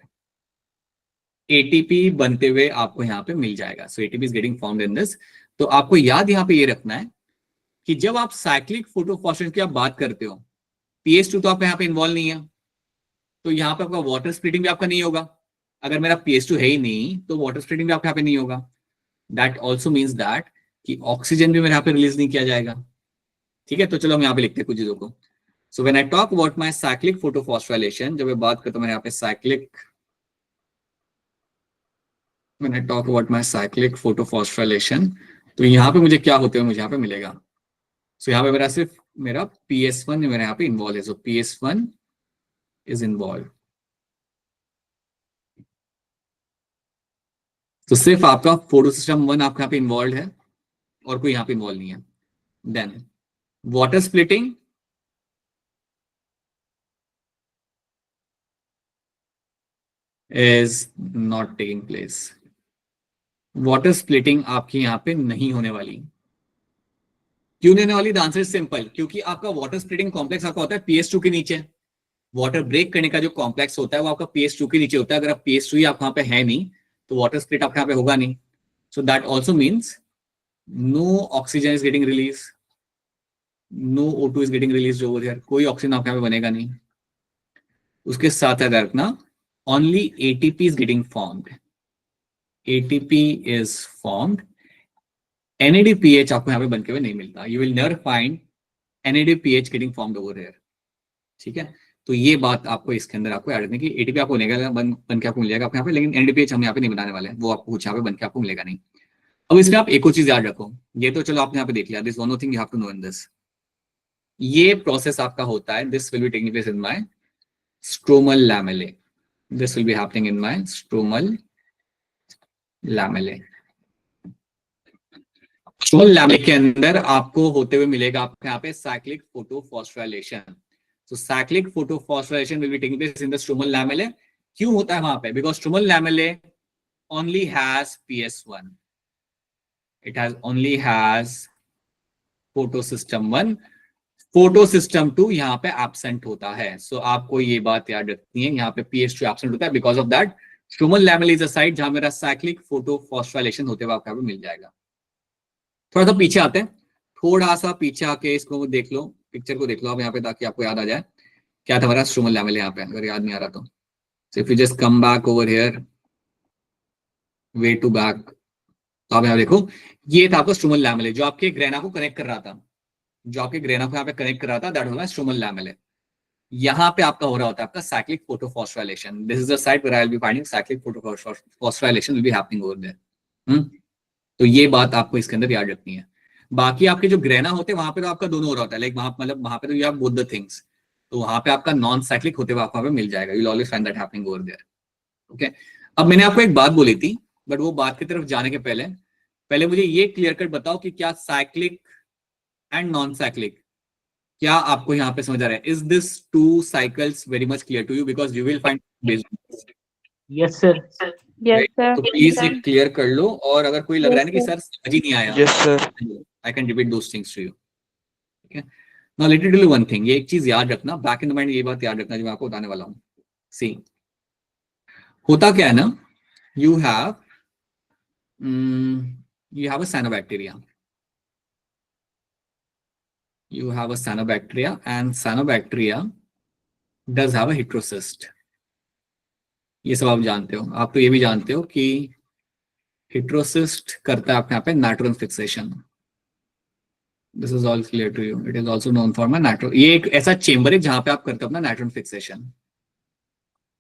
ATP बनते हुए आपको यहाँ पे मिल जाएगा। So ATP is getting formed in this. तो आपको याद यहाँ पे ये रखना है कि जब आप साइक्लिक फोटोफॉस्फोरेशन की आप बात करते हो, PS2 तो आपका यहाँ पे इन्वॉल्व नहीं है, तो यहाँ पे आपका वाटर स्प्लिटिंग भी आपका नहीं होगा। अगर मेरा PS2 है ही नहीं तो वाटर स्प्लिटिंग भी आपके यहाँ पे नहीं होगा। दैट ऑल्सो मीन्स दैट कि ऑक्सीजन भी मेरे यहाँ पे रिलीज नहीं किया जाएगा। ठीक है, तो चलो हम यहाँ पे लिखते हैं कुछ चीजों को। So when I talk about my cyclic photophosphorylation, जब मैं बात करता हूँ यहाँ पे cyclic, when I talk about my cyclic photophosphorylation, तो यहाँ पे मुझे क्या होते हुए मुझे यहाँ पे मिलेगा। सो यहाँ पे मेरा सिर्फ मेरा PS1 मेरे यहाँ पे इन्वॉल्व है। सो PS1 इज इन्वॉल्व। तो सिर्फ आपका फोटो सिस्टम 1 आपका यहाँ पे इन्वॉल्व है और कोई यहाँ पे इन्वॉल्व नहीं है। Then water splitting is not taking place. Water splitting आपकी यहाँ पे नहीं होने वाली। क्यों नहीं होने वाली? द आंसर इज सिंपल, क्योंकि आपका वाटर स्प्लिटिंग कॉम्प्लेक्स आपका होता है PS2 के नीचे। वाटर ब्रेक करने का जो कॉम्प्लेक्स होता है वो आपका PS2 के नीचे होता है। अगर आप PS2 ही आप वहां पे है नहीं तो वाटर स्प्लिट आपके यहाँ पे होगा नहीं। So that also means no oxygen is getting release, no O2 is getting release over here. कोई ऑक्सीजन आपके यहाँ पे बनेगा नहीं। उसके साथ याद रखना, only ATP is getting formed. ATP is formed, NADPH आपको यहाँ पे बनके हुए नहीं मिलता। You will never find NADPH getting formed over here. ठीक है, तो ये बात आपको इसके अंदर आपको ऐड करनी कि ATP आपको बनेगा बन के आपको मिल जाएगा आपके यहाँ पे, लेकिन NADPH हम यहाँ पे नहीं बनाने वाले हैं, वो आपको कुछ यहाँ पे बन के आपको मिलेगा नहीं। अब इसमें आप एक और चीज याद रखो, ये तो चलो आपने यहाँ पे देख लिया, this one more thing you have to know in this. ये प्रोसेस आपका होता है, this will be taking place in my stromal lamellae. This will be happening in my stromal lamellae. Stromal lamellae के अंदर आपको होते हुए मिलेगा आपके यहाँ पे cyclic photophosphorylation. So cyclic photosphorylation will be taking place in the stromal lamellae. क्यों होता है वहां पे? Because stromal lamellae only has PS1. It only has photosystem 1. Photosystem 2 यहाँ पे absent होता है। So आपको ये बात याद रखनी है, यहाँ पे PS2 absent होता है। Because of that, stromal lamellae is a site जहां मेरा cyclic photosphorylation होते हुए आपको मिल जाएगा। थोड़ा सा पीछे आते हैं, थोड़ा सा पीछे आके इसको देख लो, पिक्चर को देख लो आप यहाँ पे, ताकि आपको याद आ जाए क्या था हमारा स्ट्रोमल लैमेले यहाँ पे, अगर याद नहीं आ रहा तो। So if you just come back over here, way to back, तो आप यहाँ देखो, ये था आपका स्ट्रोमल लैमेले जो आपके ग्रेना को कनेक्ट कर रहा था, जो आपके ग्रेना को यहाँ पे कनेक्ट कर रहा था, दैट वाज स्ट्रोमल लैमेले। यहाँ पे आपका हो रहा होता है आपका cyclic photophosphorylation. This is the site where I will be finding cyclic photophosphorylation will be happening over there. तो ये बात आपको इसके अंदर याद रखनी है। बाकी आपके जो ग्रेना होते हैं वहां पे तो आपका दोनों हो रहा होता है, लाइक वहां पे तो you have both the things, तो वहां पे आपका नॉन साइक्लिक होते हुए आपको वहां पे मिल जाएगा। You will always find that happening over there. Okay, अब मैंने आपको एक बात बोली थी, बट वो बात की तरफ जाने के पहले मुझे ये क्लियर कट बताओ कि क्या साइक्लिक एंड नॉन साइक्लिक, क्या आपको यहाँ पे समझ आ रहा है? Is this two cycles very much clear to you? Because you will find yes sir. Yes, sir. तो प्लीज ये क्लियर कर लो, और अगर कोई लग रहा है ना कि सर समझ ही नहीं आया, Yes, sir. I can repeat those things to you. ठीक है, now let me tell you one thing, ये एक चीज याद रखना, बैक इन द माइंड ये बात याद रखना जो मैं आपको बताने वाला हूँ। सी, होता क्या है ना, you have a cyanobacteria. You have a cyanobacteria, and cyanobacteria does have a heterocyst. ये सब आप जानते हो। आप तो ये भी जानते हो कि heterocyst करता है आपके यहाँ पे nitrogen fixation. This is all clear to you? It is also known for my nitro. ये एक ऐसा चेंबर है जहां पे आप करते हो अपना नाइट्रोजन फिक्सेशन।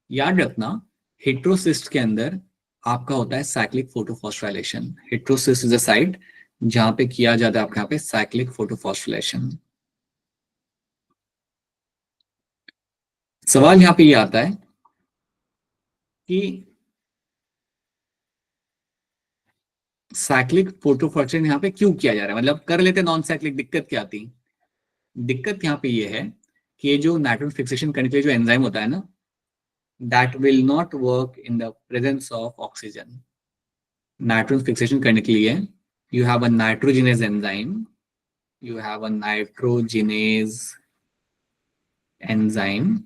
याद रखना, हेट्रोसिस्ट के अंदर आपका होता है cyclic photophosphorylation. Heterocyst is a site जहां पे किया जाता है आपके यहाँ पे साइक्लिक फोटोफॉस्फोराइलेशन। सवाल यहां पे ये आता है कि साइक्लिक फोटोफॉस्फोराइलेशन यहाँ पे क्यों किया जा रहा है, मतलब कर लेते नॉन साइक्लिक, दिक्कत क्या आती? दिक्कत यहाँ पे ये है कि ये जो नाइट्रोजन फिक्सेशन करने के लिए जो एंजाइम होता है ना, that will not work in the presence of oxygen. Nitrogen fixation करने के लिए you have a nitrogenase enzyme, you have a nitrogenase enzyme,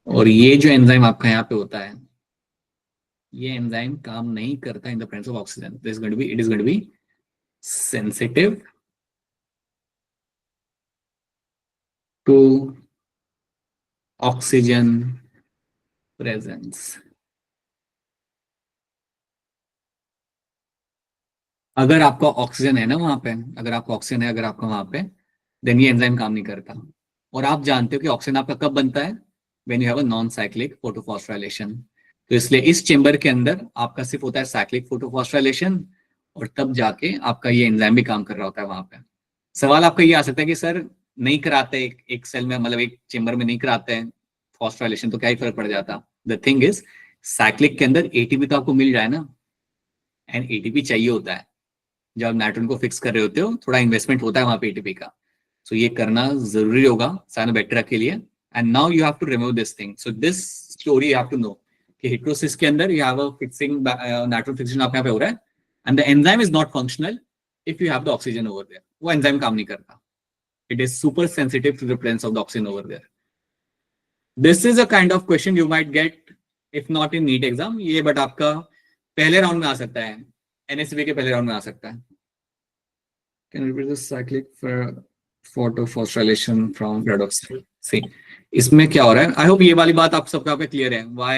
और ये जो एंजाइम आपका यहाँ पे होता है, ये एंजाइम काम नहीं करता in the presence of oxygen. It is going to be sensitive to oxygen presence. अगर आपका ऑक्सीजन है ना वहां पे, अगर आपका ऑक्सीजन है, अगर आपका वहां पे, देन ये एंजाइम काम नहीं करता। और आप जानते हो कि ऑक्सीजन आपका कब बनता है? When you have a non cyclic photophosphorylation. तो इसलिए इस चेंबर के अंदर आपका सिर्फ होता है साइक्लिक फोटोफॉस्फोराइलेशन, और तब जाके आपका ये एंजाइम भी काम कर रहा होता है वहां पे। सवाल आपका ये आ सकता है कि सर नहीं कराते एक सेल में, मतलब एक चेंबर में नहीं कराते हैं फॉस्फोराइलेशन, तो क्या ही फर्क पड़ जाता? द थिंग इज, साइक्लिक के अंदर एटीपी तो आपको मिल जाए ना, एंड एटीपी चाहिए होता है जब आप नाइट्रोजन को फिक्स कर रहे होते हो, थोड़ा इन्वेस्टमेंट होता है वहां पे एटीपी का। सो ये करना जरूरी होगा साइनोबैक्टीरिया के लिए। And now you have to remove this thing. So this story you have to know कि हेट्रोसिस के अंदर you have a fixing, nitrogen fixation आपके यहाँ पे हो रहा है, and the enzyme is not functional if you have the oxygen over there. वो एंजाइम काम नहीं करता, it is super sensitive to the presence of the oxygen over there. This is a kind of question you might get if not in NEET exam, ये but आपका पहले round में आ सकता है, एनएसवी के पहले राउंड में आ सकता है। Can you repeat the cyclic photofosphorylation from peroxide? See, इसमें क्या हो रहा है? I hope ये वाली बात आप सबका यहाँ पे क्लियर है। Why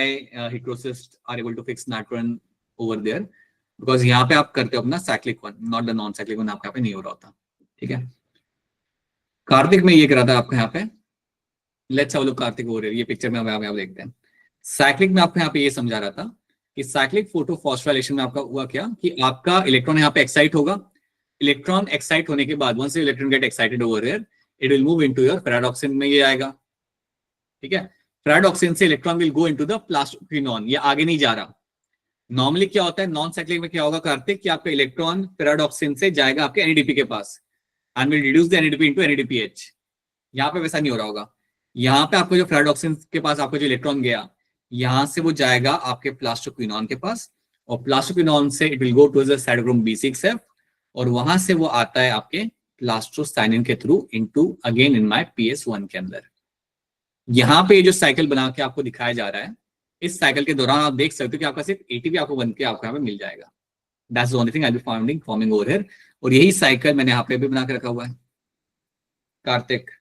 heterocysts are able to fix nitrogen over there? Because यहाँ पे आप करते हो अपना cyclic one, not the non-cyclic one, आपके यहाँ पे नहीं हो रहा होता। ठीक है? कार्तिक में ये करा था आपके यहाँ पे। Let's have a look Kartik हो रही है, ये पिक्चर में आप देखते हैं। साइक्लिक में आपको यहाँ पे ये समझा रहा था कि साइक्लिक फोटोफॉस्फोराइलेशन में आपका हुआ क्या कि आपका इलेक्ट्रॉन यहाँ पे एक्साइट होगा। इलेक्ट्रॉन एक्साइट होने के बाद, once electron get excited over here, it will move into your ferredoxin में ये आएगा। ठीक है, पैराडॉक्सिन से electron will go into the plastoquinone, ये आगे नहीं जा रहा। नॉर्मली क्या होता है नॉन साइक्लिक में, क्या होगा कार्तिक, कि आपका इलेक्ट्रॉन पैराडॉक्सिन से जाएगा आपके एनएडीपी के पास and will reduce the NADP into NADPH. यहाँ पे वैसा नहीं हो रहा होगा। यहाँ पे आपको जो पैराडॉक्सिन के पास आपको जो इलेक्ट्रॉन गया, यहाँ से वो जाएगा आपके प्लास्टोक्विनोन के पास, और प्लास्टोक्विनोन से it will go to the cytochrome B6F, और वहां से वो आता है आपके प्लास्टोसाइनिन के through into again in my PS1 के अंदर। यहाँ पे जो साइकिल बना के आपको दिखाया जा रहा है, इस साइकिल के दौरान आप देख सकते हो कि आपका सिर्फ एटीपी आपको बन के आपको यहाँ पे मिल जाएगा। That's the only thing I will be forming over here, और यही साइकिल मैंने यहाँ पे भी बना के रखा हुआ है Kartik.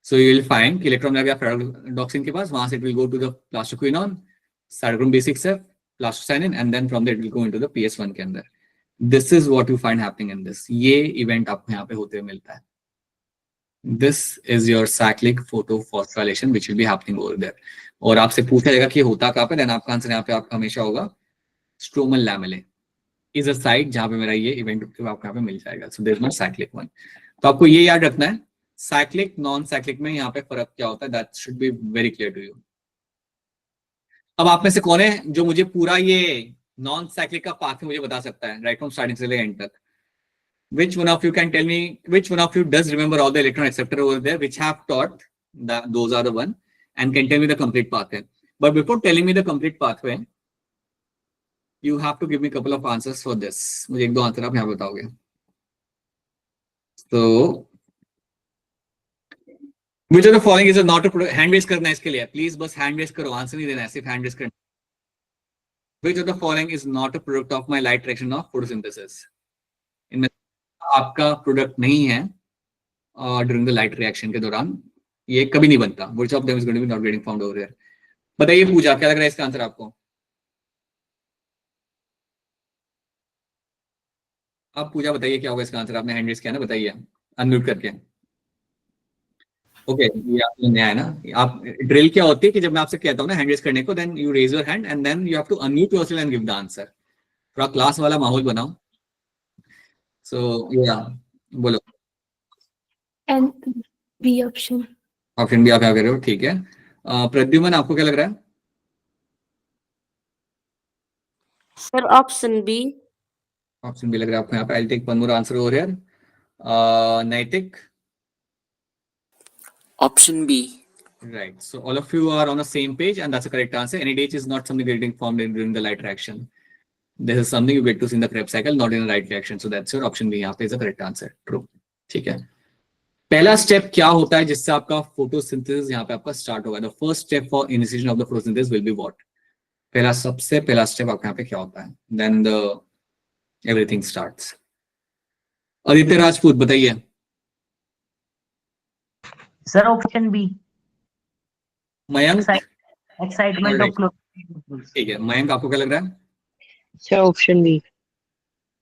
So you will find कि इलेक्ट्रॉन आ गया ferrodoxin के पास, वहां से it will go to the plastoquinone, cytochrome B6F, plastocyanin, and then from there it will go into the PS1 के अंदर. This is what you find happening in this. ये event आपको यहाँ पे होते हुए मिलता है. This is your cyclic photophosphorylation which will be happening over there. और आपसे पूछा जाएगा कि होता कहाँ पे, देन आपका आंसर यहाँ पे आपका हमेशा होगा स्ट्रोमल लैमेले इज अ साइट जहाँ पे मेरा ये इवेंट आपको यहाँ पे मिल जाएगा. So there is my cyclic one. तो आपको ये याद रखना है साइक्लिक नॉन साइक्लिक में यहाँ पे फर्क क्या होता है. That should be very clear to you. अब आप में से कौन है जो मुझे पूरा ये नॉन साइक्लिक का पाथ मुझे बता सकता है राइट फ्रॉम स्टार्टिंग से लेकर एंड तक? Which one of you can tell me, which one of you does remember all the electron acceptor over there which have taught that those are the one and can tell me the complete pathway? But before telling me the complete pathway, you have to give me a couple of answers for this. मुझे एक दो answer आप यहाँ बताओगे. So, which of the following is a not a product? Hand raise करना है इसके लिए. Please बस hand raise करो. आंसर नहीं देना है, सिर्फ hand raise करना. Which of the following is not a product of my light reaction of photosynthesis? इनमें आपका प्रोडक्ट नहीं है ड्यूरिंग द लाइट रिएक्शन के दौरान, ये कभी नहीं बनता. Which of them is going to be not getting found over here? बताइए पूजा, क्या लग रहा है इसका आंसर आपको? आप पूजा बताइए क्या होगा इसका आंसर. आपने हैंड रेज किया ना, बताइए अनम्यूट करके. ओके ये आपने नया है ना. आप ड्रिल क्या होती है कि जब मैं आपसे कहता हूँ ना हैंड रेज करने को, then you raise your hand and then you have to unmute yourself and give the answer. थोड़ा क्लास वाला माहौल बनाओ. सो या बोलो. And B option. Option B आप क्या कर रहे हो? ठीक है. प्रद्युमन आपको क्या लग रहा है? Sir, option B. Option B लग रहा है आपको यहाँ पे. I take one more answer over here. Naitik? Option B. Right. So all of you are on the same page, and that's the correct answer. NADH is not something getting formed during the light reaction. This is something you get to see in the Krebs cycle, not in the light reaction. So that's your option B. यहाँ पे is the correct answer. True. ठीक है. पहला step क्या होता है जिससे आपका फोटोसिंथेसिस यहाँ पे आपका स्टार्ट होगा? The first step for initiation of the photosynthesis will be what? सबसे पहला स्टेप आपका यहाँ पे क्या होता है? Then the everything starts. Aditya Rajput बताइए. Sir, option B. Mayank? Excitement of chlorophyll. ठीक है. मयंक आपको क्या लग रहा है? Sir, option B.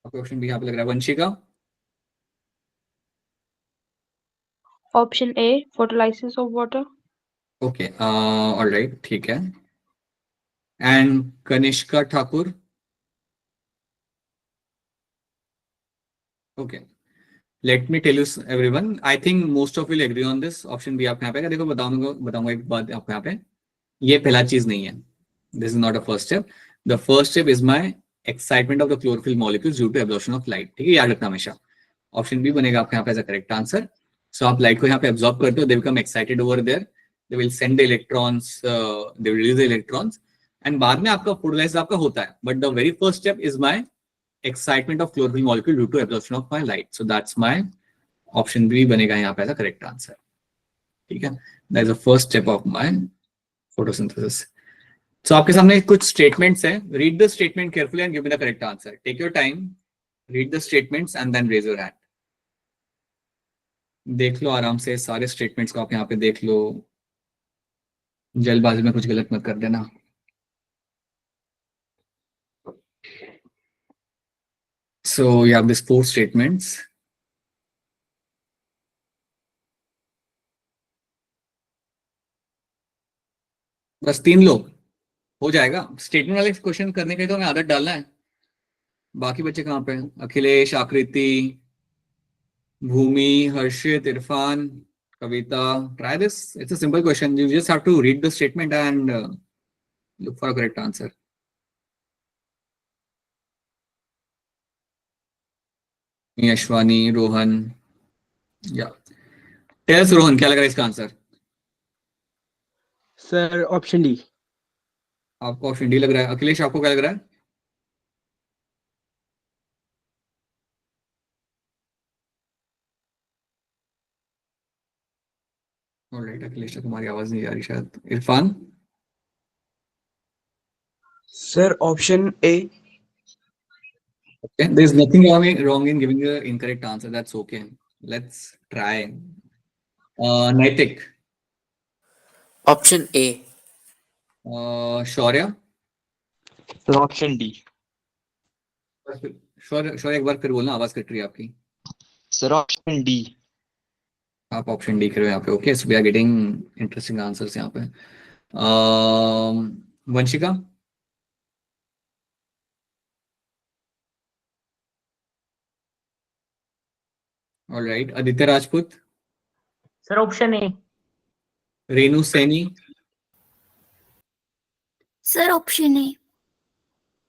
आपको ऑप्शन बी यहाँ पे लग रहा है. Vanshika? Option A, photolysis of water. Okay alright ठीक है. And Kanishka Thakur? Okay let me tell you everyone, I think most of will agree on this. Option B आप यहाँ पे. देखो बताऊंगा एक बात आपको यहाँ पे. ये पहला चीज नहीं है. This is not a first step. The first step is my excitement of the chlorophyll molecules due to absorption of light. ठीक है, याद रखना हमेशा. ऑप्शन बी बनेगा आपके यहाँ पे as a correct answer. So आप लाइट को यहाँ पे एब्जॉर्ब करते हो, they become excited over there, they will send the electrons, they will release the electrons, and बाद में आपका फोटोलाइसिस आपका होता है. But the very first step is my excitement of chlorophyll molecule due to absorption of my light. So that's my option B बनेगा यहाँ पे as a correct answer. ठीक है, that is the first step of my photosynthesis. So आपके सामने कुछ statements हैं. Read the statement carefully and give me the correct answer. Take your time, read the statements and then raise your hand. देख लो आराम से सारे statements को. आप यहाँ पे देख लो, जल्दबाजी में कुछ गलत मत कर देना. So you have these 4 statements. बस 3 लोग हो जाएगा. स्टेटमेंट वाले क्वेश्चन करने के तो हमें आदत डालना है. बाकी बच्चे कहाँ पे हैं? अखिलेश, आकृति, भूमि, हर्षित, इरफान, कविता. Try this. It's a simple question. You just have to read the statement and look for a correct answer. यशवानी, Rohan, या टेल्स. रोहन क्या लग रहा है इसका आंसर? Sir, option D. आपको ऑप्शन डी लग रहा है. अखिलेश आपको क्या लग रहा है? ऑलराइट अखिलेश, तुम्हारी आवाज नहीं आ रही शायद. Irfan? Sir, option A. Okay, there is nothing wrong in giving the incorrect answer. That's okay. Let's try. नैतिक, Option A. Shaurya, Sir, option D. शौर्य शौर्य एक बार फिर बोलना, आवाज कट रही है आपकी। Sir, option D. आप ऑप्शन डी कर रहे हो यहाँ पे। Okay, so we are getting interesting answers यहाँ पे। Vanshika, alright. Aditya Rajput, Sir, option A. Renu Saini. Sir, option A.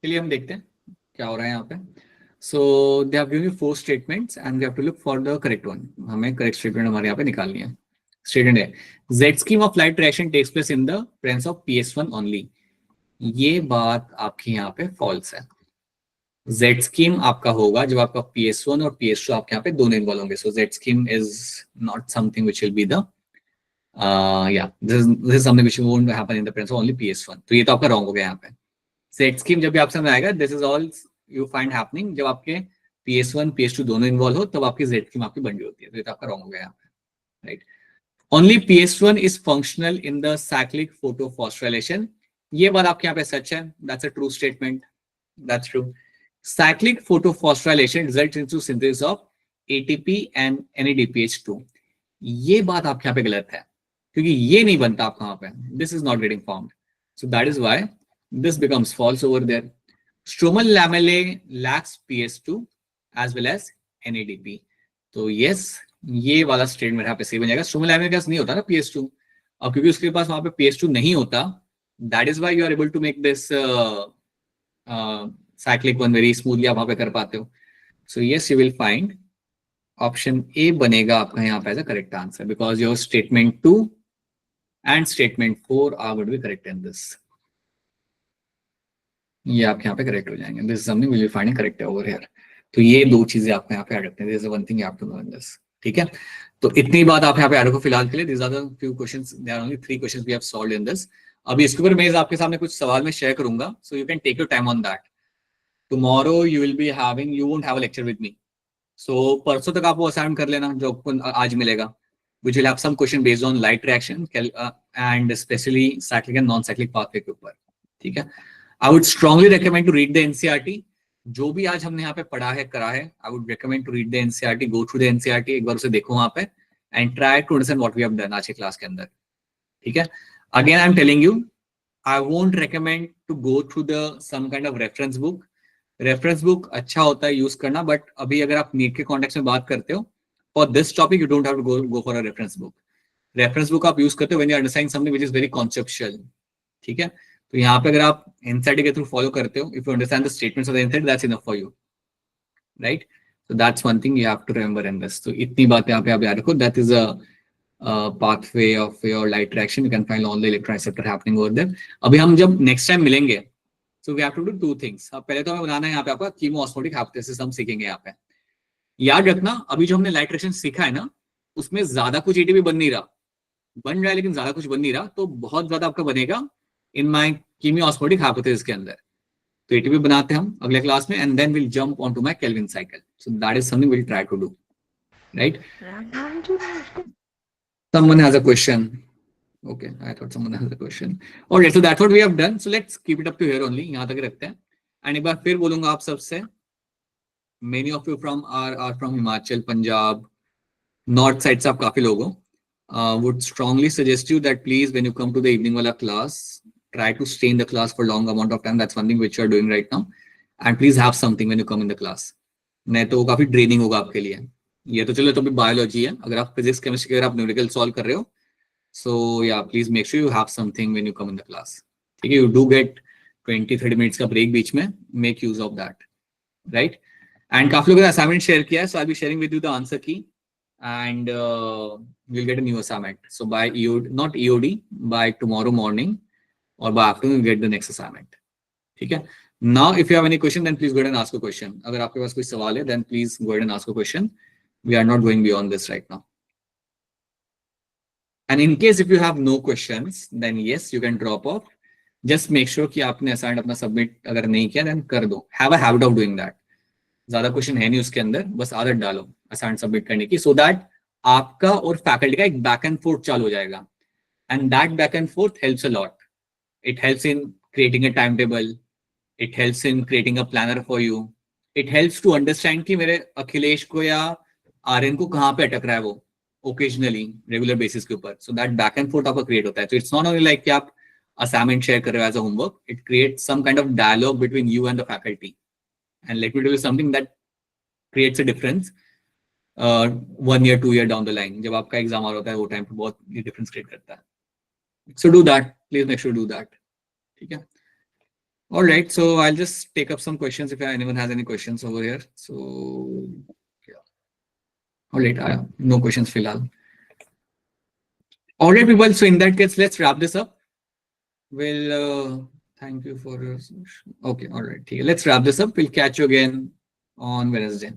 चलिए हम देखते हैं क्या हो रहा है यहाँ पे। So they have given you 4 statements and we have to look for the correct one. हमें करेक्ट स्टेटमेंट हमारे यहाँ पे निकालनी है। स्टेटमेंट है Z scheme of light reaction takes place in the presence of PS1 only। ये बात आपकी यहाँ पे फॉल्स है। Z scheme आपका होगा जब आपका PS1 और PS2 आपके यहाँ पे दोनों इन्वॉल्व होंगे। सो Z scheme is not something which will be the this is something which won't happen in the presence of only PS1। तो ये तो आपका रॉन्ग हो गया यहाँ पे। Z scheme जब भी आपसे आएगा, this is all you find happening जब आपके PS1 PS2 दोनों इन्वॉल्व हो, तब आपकी Z scheme आपकी बन रही होती है। तो ये तो आपका रॉन्ग हो गया यहाँ पे, right. Only PS1 is functional in the cyclic photophosphorylation। ये बात आपके यहाँ पे सच है। That's a true statement। That's true। Cyclic photophosphorylation results into synthesis of ATP and NADPH2। ये बात आपके यहाँ पे गलत है क्योंकि ये नहीं बनता आपका यहाँ पे। This is not getting formed। So that is why this becomes false over there। Stromal lamellae lacks PS2 as well as NADP। तो yes, ये वाला स्टेटमेंट यहाँ पे सही बन जाएगा। स्ट्रोमल लैमेला के पास नहीं होता ना PS2, अब क्योंकि उसके पास वहां पे PS2 नहीं होता, that is why you are able to make this cyclic one very smoothly, आप वहां पे कर पाते हो। So yes, you will find option A बनेगा आपका यहाँ पे as a correct answer, because your statement 2 and statement 4 are going to be correct in this. ये आपके यहाँ पे करेक्ट हो जाएंगे। This is something will be finding correct over here. तो ये दो चीजें आपको यहाँ पे ऐड रखते हैं। This is one thing you have to know in this. ठीक है, तो इतनी बात आप यहाँ पे ऐड रखो फिलहाल के लिए। This are the few questions, there are only 3 questions we have solved in this. अभी इसके ऊपर मैं आपके सामने कुछ सवाल मैं शेयर करूंगा, so you can take your time on that. Tomorrow you will be having, you won't have a lecture with me, so परसों तक आप वो असाइनमेंट कर लेना जो आपको आज मिलेगा, which will have some question based on light reaction and especially cyclic and non-cyclic pathway के ऊपर। ठीक है, I would strongly recommend to read the NCERT। जो भी आज हमने यहाँ पे पढ़ा है करा है, I would recommend to read the NCERT, go through the NCERT, एक बार उसे देखो वहां पे and try to understand what we have done आज के क्लास के अंदर। ठीक है, again I am telling you, I won't recommend to go through the some kind of reference book। reference book अच्छा होता है यूज करना, बट अभी अगर आप नीट के कॉन्टेक्स्ट में बात करते हो, for this topic you don't have to go for a reference book। reference book आप यूज करते हो when you are understanding something which is very conceptual। ठीक है, तो यहाँ पे अगर आप NCERT के थ्रू फॉलो करते हो, if you understand the statements of the NCERT, that's enough for you, right? So that's one thing you have to remember in this। तो इतनी बातें आप यहाँ पे याद रखो। that is a pathway of your light reaction। you can find all the electron receptor happening over there। अभी हम जब next time मिलेंगे, so we have to do 2 things। अब पहले तो हमें बनाना है यहाँ पे आपका कीमोऑस्मोटिक हाइपोथेसिस, हम सीखेंगे यहाँ पे। याद रखना, अभी जो हमने लाइट रिएक्शन सीखा है ना, उसमें ज्यादा कुछ एटीपी बन नहीं रहा, बन रहा है लेकिन ज्यादा कुछ बन नहीं रहा, तो बहुत ज्यादा आपका बनेगा इन माय कीमियोऑस्मोटिक हाइपोथेसिस के अंदर। तो एटीपी बनाते हैं हम अगले क्लास में, and then will jump on to my Calvin cycle. So that is something will try to do, right? Someone has a question। Okay, I thought someone has a question। Alright, so that's what we have done। So let's keep it up to here only। यहाँ तक रखते हैं। And एक बार फिर बोलूंगा आप सबसे, many of you are from Himachal, Punjab, north side से आप काफी लोग हो। Would strongly suggest you that please when you come to the evening wala class, try to stay in the class for long amount of time। That's one thing which you are doing right now। And please have something when you come in the class। नहीं तो काफी draining होगा आपके लिए। ये तो चलो, तो भी बायोलॉजी है, अगर आप फिजिक्स केमिस्ट्री अगर आप न्यूमेरिकल सॉल्व कर रहे हो, so yeah, please make sure you have something when you come in the class। ठीक है, you do get 20-30 minutes का break बीच में, make use of that, right? And काफी लोगों ने असाइनमेंट शेयर किया है, so I'll be sharing with you the answer key and you'll get a new assignment। So by EOD, not EOD, by tomorrow morning or by afternoon you'll get the next assignment। ठीक है, now if you have any question then please go ahead and ask a question। अगर आपके पास कोई सवाल है then please go ahead and ask a question। We are not going beyond this right now। And in case if you have no questions then yes you can drop off। just make sure कि आपने assignment अपना submit अगर नहीं किया then कर दो। have a habit of doing that। ज्यादा question है नहीं उसके अंदर, बस आदत डालो असाइनमेंट सबमिट करने की, सो दैट आपका और फैकल्टी का एक बैक एंड फोर्थ चालू हो जाएगा, and that back and forth helps a lot. It helps in creating a time table, it helps in creating a planner for you, it helps to understand कि मेरे अखिलेश को या आर्यन को कहाँ पे अटक रहा है वो ओकेजनली रेगुलर बेसिस के ऊपर. So that back and fourth आपका क्रिएट होता है. तो इट्स नॉट ओनली लाइक कि आप असाइनमेंट शेयर कर रहे हो as a homework, it creates some kind of dialogue between you and the faculty. And let me tell you something that creates a difference 1 year 2 year down the line. जब आपका exam आ रहा होता है वो time पे बहुत difference create करता है. So do that, please make sure do that. ठीक है. All right, so I'll just take up some questions if anyone has any questions over here. So, yeah. All right, no questions, Philal. All right, people. So in that case, let's wrap this up. We'll thank you for your. Okay, all right. Let's wrap this up. We'll catch you again on Wednesday.